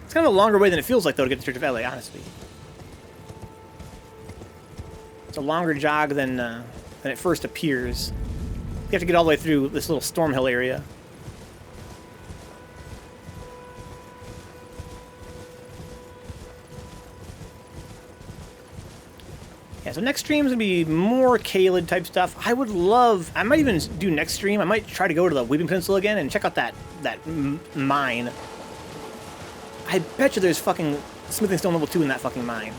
It's kind of a longer way than it feels like, though, to get to the Church of Elle, honestly. It's a longer jog than it first appears. You have to get all the way through this little Stormhill area. Yeah, so next stream's gonna be more Caelid type stuff. I would love, I might even do next stream, I might try to go to the Weeping Peninsula again and check out that mine. I bet you there's fucking Smithing Stone level 2 in that fucking mine.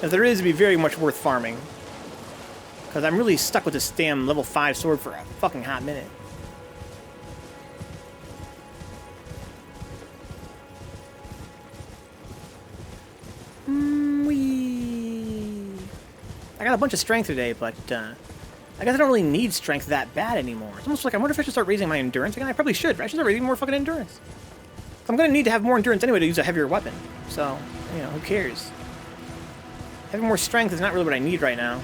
If there is, it'd be very much worth farming. Because I'm really stuck with this damn level 5 sword for a fucking hot minute. I got a bunch of strength today, but I guess I don't really need strength that bad anymore. It's almost like I wonder if I should start raising my endurance again. I probably should. I should start raising more fucking endurance. I'm going to need to have more endurance anyway to use a heavier weapon. So, you know, who cares? Having more strength is not really what I need right now.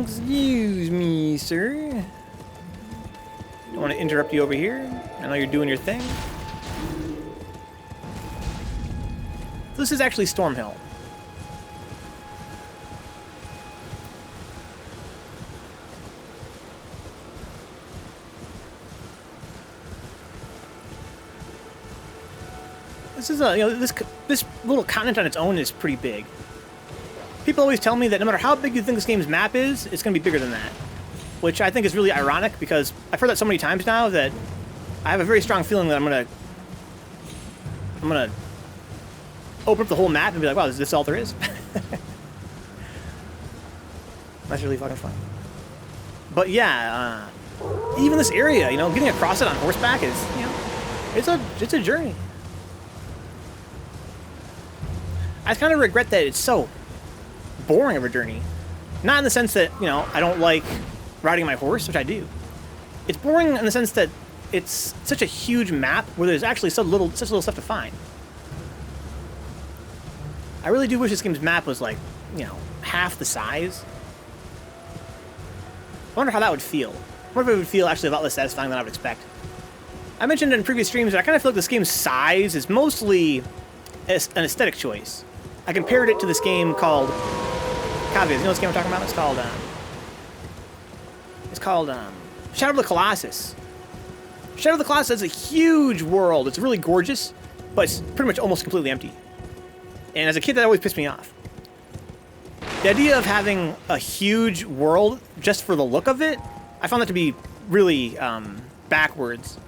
Excuse me, sir. Don't want to interrupt you over here. I know you're doing your thing. This is actually Stormhill. This is a, you know, this little continent on its own is pretty big. People always tell me that no matter how big you think this game's map is, it's going to be bigger than that. Which I think is really ironic, because I've heard that so many times now that I have a very strong feeling that I'm gonna open up the whole map and be like, wow, is this all there is? That's really fucking fun. But yeah, even this area, you know, getting across it on horseback is, you know, it's a journey. I kind of regret that it's so boring of a journey. Not in the sense that, you know, I don't like riding my horse, which I do. It's boring in the sense that it's such a huge map where there's actually such little stuff to find. I really do wish this game's map was like, you know, half the size. I wonder how that would feel. I wonder if it would feel actually a lot less satisfying than I would expect. I mentioned in previous streams that I kind of feel like this game's size is mostly an aesthetic choice. I compared it to this game called Cavies. You know this game I'm talking about? It's called Shadow of the Colossus. Shadow of the Colossus is a huge world. It's really gorgeous, but it's pretty much almost completely empty. And as a kid, that always pissed me off. The idea of having a huge world just for the look of it, I found that to be really backwards.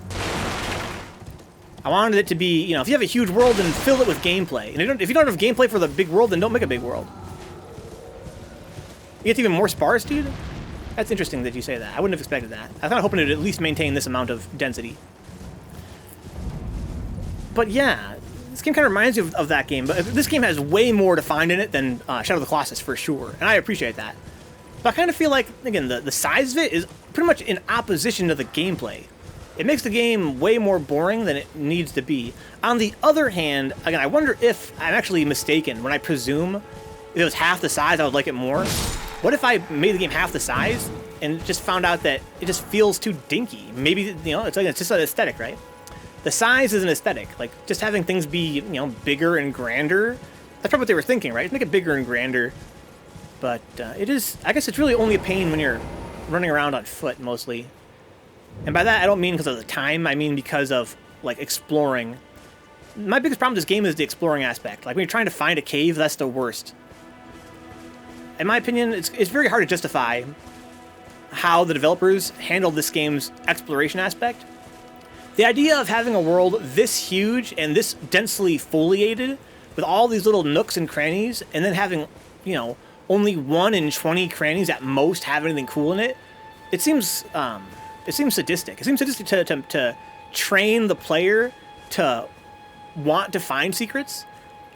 I wanted it to be, you know, if you have a huge world, then fill it with gameplay. And if you don't have gameplay for the big world, then don't make a big world. You get even more sparse, dude? That's interesting that you say that. I wouldn't have expected that. I was kind of hoping it would at least maintain this amount of density. But yeah, this game kind of reminds you of that game. But this game has way more to find in it than Shadow of the Colossus, for sure. And I appreciate that. But I kind of feel like, again, the size of it is pretty much in opposition to the gameplay. It makes the game way more boring than it needs to be. On the other hand, again, I wonder if I'm actually mistaken when I presume if it was half the size, I would like it more. What if I made the game half the size and just found out that it just feels too dinky? Maybe, you know, it's just an aesthetic, right? The size is an aesthetic. Like, just having things be, you know, bigger and grander. That's probably what they were thinking, right? Make it bigger and grander. But it is, I guess it's really only a pain when you're running around on foot, mostly. And by that, I don't mean because of the time. I mean because of, like, exploring. My biggest problem with this game is the exploring aspect. Like, when you're trying to find a cave, that's the worst. In my opinion, it's very hard to justify how the developers handled this game's exploration aspect. The idea of having a world this huge and this densely foliated, with all these little nooks and crannies, and then having, you know, only 1 in 20 crannies at most have anything cool in it, it seems sadistic. It seems sadistic to train the player to want to find secrets,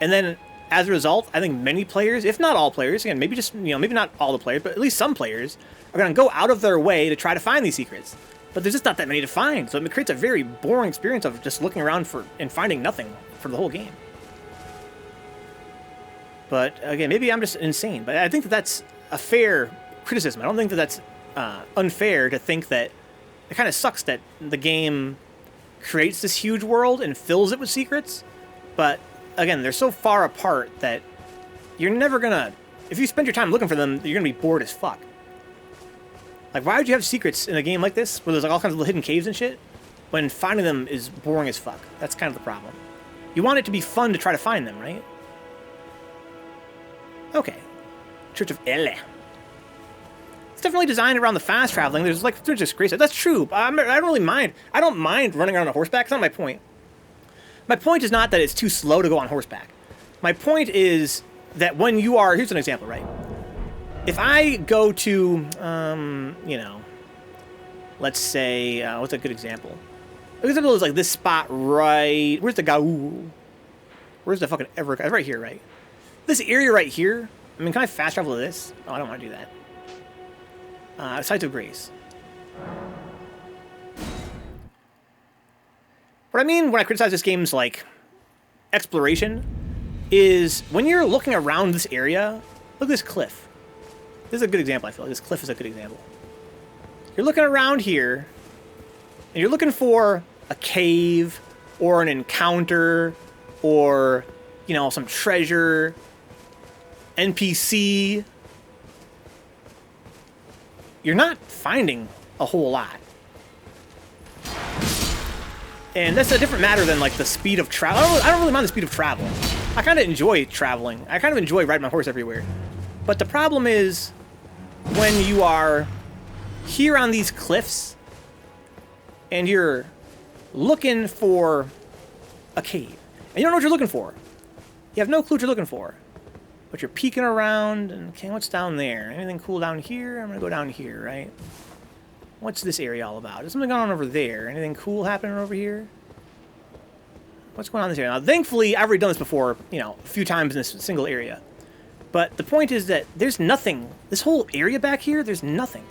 and then as a result, I think many players, if not all players, again, maybe just, you know, maybe not all the players, but at least some players are going to go out of their way to try to find these secrets. But there's just not that many to find, so it creates a very boring experience of just looking around and finding nothing for the whole game. But again, maybe I'm just insane, but I think that that's a fair criticism. I don't think that that's unfair to think that it kind of sucks that the game creates this huge world and fills it with secrets, but again, they're so far apart that you're never gonna, if you spend your time looking for them, you're gonna be bored as fuck. Like, why would you have secrets in a game like this, where there's like all kinds of little hidden caves and shit, when finding them is boring as fuck? That's kind of the problem. You want it to be fun to try to find them, right? Okay. Church of Elle. It's definitely designed around the fast traveling. There's just great stuff. That's true. But I don't really mind. I don't mind running around on horseback. That's not my point. My point is not that it's too slow to go on horseback. My point is that when you are... Here's an example, right? If I go to, you know, let's say... what's a good example? A good example is like this spot right... Where's the Gaul? Where's the fucking Evercross? Right here, right? This area right here... I mean, can I fast travel to this? Oh, I don't want to do that. Sites of Grace. What I mean when I criticize this game's, like, exploration is when you're looking around this area, look at this cliff. This is a good example, I feel like. This cliff is a good example. You're looking around here, and you're looking for a cave, or an encounter, or, you know, some treasure, NPC. You're not finding a whole lot. And that's a different matter than, like, the speed of travel. I don't really mind the speed of travel. I kind of enjoy traveling. I kind of enjoy riding my horse everywhere. But the problem is when you are here on these cliffs and you're looking for a cave. And you don't know what you're looking for. You have no clue what you're looking for. But you're peeking around and, okay, what's down there? Anything cool down here? I'm going to go down here, right? What's this area all about? There's something going on over there. Anything cool happening over here? What's going on in this area? Now, thankfully, I've already done this before, you know, a few times in this single area. But the point is that there's nothing. This whole area back here, there's nothing.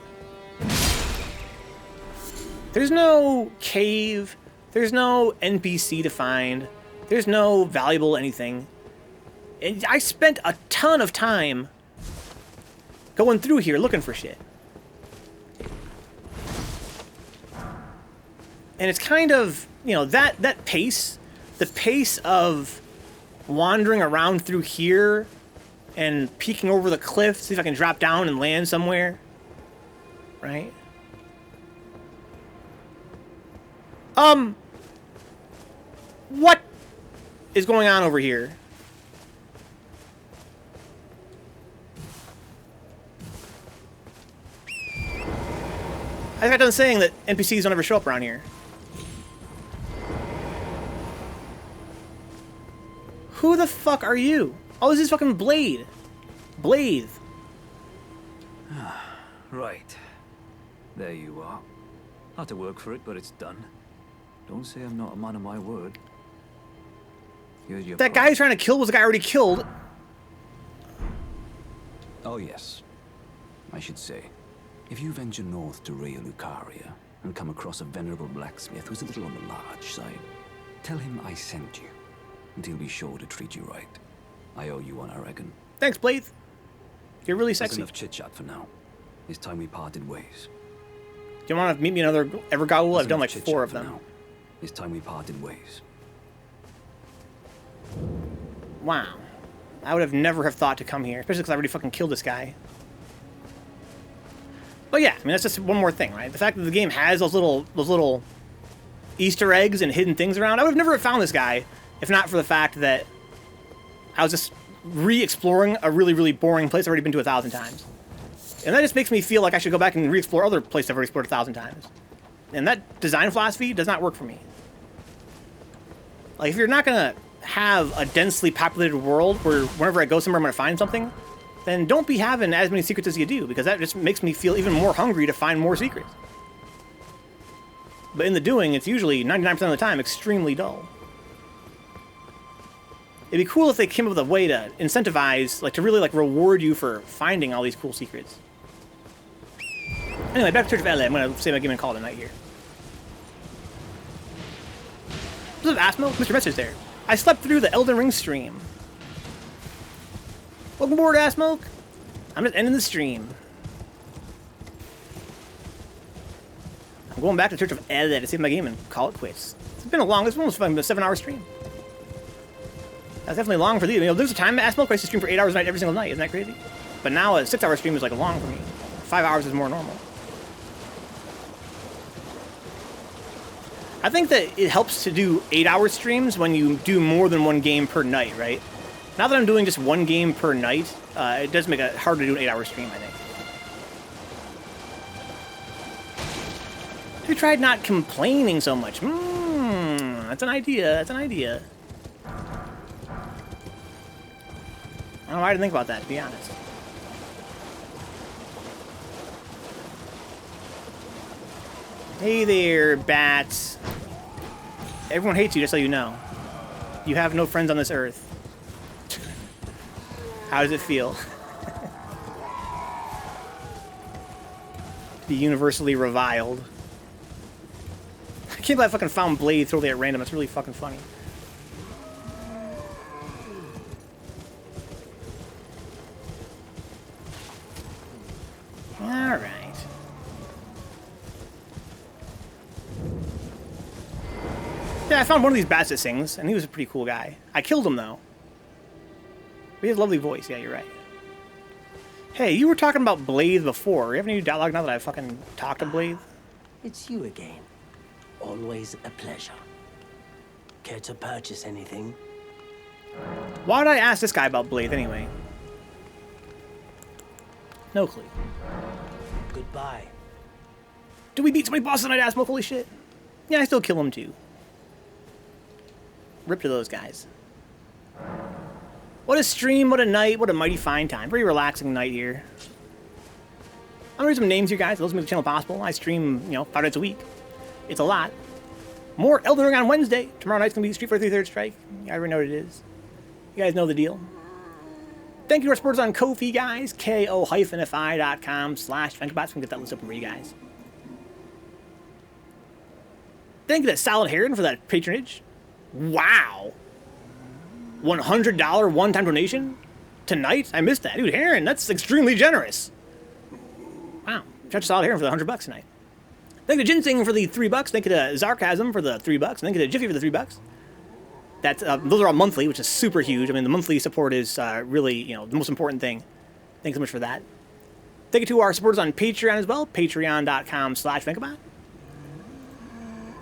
There's no cave. There's no NPC to find. There's no valuable anything. And I spent a ton of time going through here looking for shit. And it's kind of, you know, that pace, the pace of wandering around through here and peeking over the cliff, see if I can drop down and land somewhere, right? What is going on over here? I got done saying that NPCs don't ever show up around here. Who the fuck are you? Oh, this is fucking Blade. Blade. Right. There you are. Had to work for it, but it's done. Don't say I'm not a man of my word. Here's your That guy who's trying to kill was the guy I already killed. Oh, yes. I should say, if you venture north to Rea Lucaria and come across a venerable blacksmith who's a little on the large side, tell him I sent you, and he'll be sure to treat you right. I owe you one, I reckon. Thanks, Blade. You're really That's sexy. enough chit-chat for now. It's time we parted ways. Do you want to meet me another Evergaul? I've done like 4 of them. Now. It's time we parted ways. Wow. I would have never have thought to come here, especially because I already fucking killed this guy. But yeah, I mean, that's just one more thing, right? The fact that the game has those little Easter eggs and hidden things around. I would have never found this guy if not for the fact that I was just re-exploring a really, really boring place I've already been to 1,000 times. And that just makes me feel like I should go back and re-explore other places I've already explored 1,000 times. And that design philosophy does not work for me. Like, if you're not going to have a densely populated world where whenever I go somewhere I'm going to find something, then don't be having as many secrets as you do, because that just makes me feel even more hungry to find more secrets. But in the doing, it's usually 99% of the time extremely dull. It'd be cool if they came up with a way to incentivize, like, to really, like, reward you for finding all these cool secrets. Anyway, back to Church of LA. I'm gonna save my game and call it a night here. What's up, Asmo? Mr. Message there. I slept through the Elden Ring stream. Welcome aboard, Assmoke. I'm just ending the stream. I'm going back to Church of LA to save my game and call it quits. It's been it's almost like a 7-hour stream. That's definitely long for you. You know, there's a time Assmoke used to stream for 8 hours a night every single night. Isn't that crazy? But now a 6-hour stream is like long for me. 5 hours is more normal. I think that it helps to do 8-hour streams when you do more than one game per night, right? Now that I'm doing just one game per night, it does make it hard to do an 8-hour stream, I think. Have you tried not complaining so much? That's an idea. That's an idea. I don't know why I didn't think about that, to be honest. Hey there, bats. Everyone hates you, just so you know. You have no friends on this earth. How does it feel? Be universally reviled. I can't believe I fucking found Blade totally at random. That's really fucking funny. Alright. Yeah, I found one of these bats that sings, and he was a pretty cool guy. I killed him, though. But he has a lovely voice. Yeah, you're right. Hey, you were talking about Blade before. You have any dialogue now that I fucking talked to Blade? It's you again. Always a pleasure. Care to purchase anything? Why did I ask this guy about Blade anyway? No clue. Goodbye. Did we beat so many bosses tonight, Asmo? Holy shit. Yeah, I still kill him too. Rip to those guys. What a stream, what a night, what a mighty fine time. Very relaxing night here. I'm gonna read some names here, guys. Those make the channel possible. I stream, 5 nights a week. It's a lot. More Elden Ring on Wednesday. Tomorrow night's gonna be Street Fighter 3 Third Strike. You already know what it is. You guys know the deal. Thank you to our supporters on Ko-fi, guys. ko-fi.com/Vencabot. So we can get that list open for you guys. Thank you to Solid Heron for that patronage. Wow. $100 one-time donation? Tonight? I missed that. Dude, Heron, that's extremely generous. Wow. Shout out to Solid Heron for the $100 tonight. Thank you to Ginseng for the $3. Thank you to Zarkasm for the $3. Thank you to Jiffy for the $3. That's, those are all monthly, which is super huge. I mean, the monthly support is really, the most important thing. Thanks so much for that. Thank you to our supporters on Patreon as well. Patreon.com/Vencabot.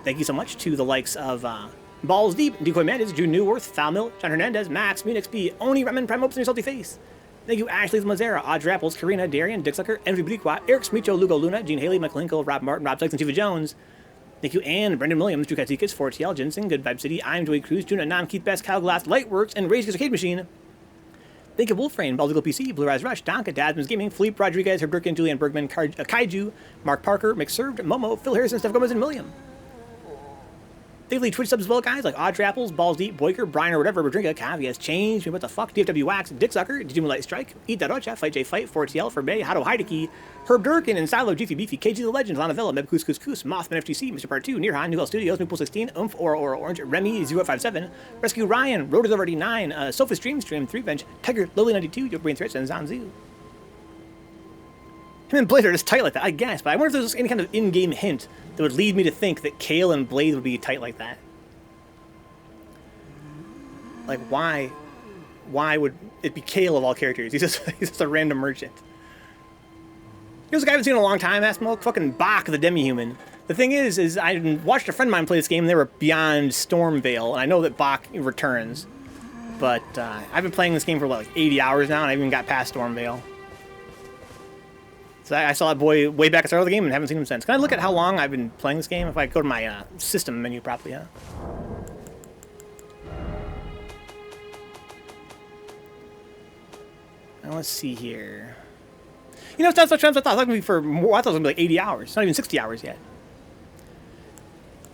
Thank you so much to the likes of Balls Deep, Decoy Mendes, June Newworth, Foul John Hernandez, Max, Munix B, Oni, Remen, Prime Hopes, and Your Salty Face. Thank you, Ashley Mazera, Audrey Apples, Karina, Darian, Dick Sucker, Envy Briqua, Eric Smicho, Lugo Luna, Gene Haley, Michael Hinkle, Rob Martin, Rob Sykes, and Tifa Jones. Thank you, Ann, Brendan Williams, Drew Katsikas, 4TL, Jensen, Good Vibe City, I'm Joey Cruz, June Anon, Keith Best, Kyle Glass, Lightworks, and Rage Arcade Machine. Thank you, Wolfrain, Baldigo PC, Blue Eyes Rush, Donka, Dadman's Gaming, Philippe Rodriguez, Herb Durkin, Julian Bergman, Kaiju, Mark Parker, McServed, Momo, Phil Harrison, Steph Gomez, and William. Thank you to Twitch subs as well, guys, like Audrey Apples, Balls Deep, Boyker, Brian, or whatever, Rodriga, Cavias, Change, What the Fuck, DFW Wax, Dick Sucker, Digimon Light Strike, Eat That Rocha, Fight J Fight, 4TL, For Bay, Hato Heideki, Herb Durkin, and Silo, Beefy, KG the Legend, Lana Villa, Meb Kus Kus Kus, Mothman FTC, Mr. Part 2, Nearhan, Newell Studios, Newpool 16, Oomph, Aura Orange, Remy 057, Rescue Ryan, Road is over 89, Sofa Stream, 3 Bench, Tiger, Lily 92, Your Brain Threats, and Zanzu. Him and Blade are just tight like that, I guess, but I wonder if there's any kind of in-game hint that would lead me to think that Kale and Blade would be tight like that. Like, why would it be Kale of all characters? He's just a random merchant. Here's a guy I haven't seen in a long time, Asmo. Fucking Bach, the demi-human. The thing is I watched a friend of mine play this game, and they were beyond Stormvale, and I know that Bach returns. But I've been playing this game for, like, 80 hours now, and I even got past Stormvale. So I saw that boy way back at the start of the game and haven't seen him since. Can I look at how long I've been playing this game? If I go to my system menu properly, huh? Now let's see here. It's not so much I thought. I thought it was going to be for more. I thought it was going to be like 80 hours. It's not even 60 hours yet.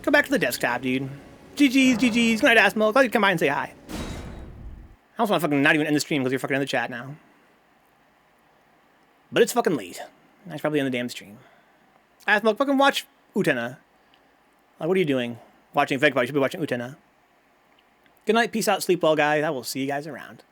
Go back to the desktop, dude. GG's. Good night, Asmo. Glad you come by and say hi. I also want to fucking not even end the stream because you're fucking in the chat now. But it's fucking late. I should probably end the damn stream. Asmo, fucking watch Utena. Like, what are you doing? Watching Vencabot. You should be watching Utena. Good night. Peace out. Sleep well, guys. I will see you guys around.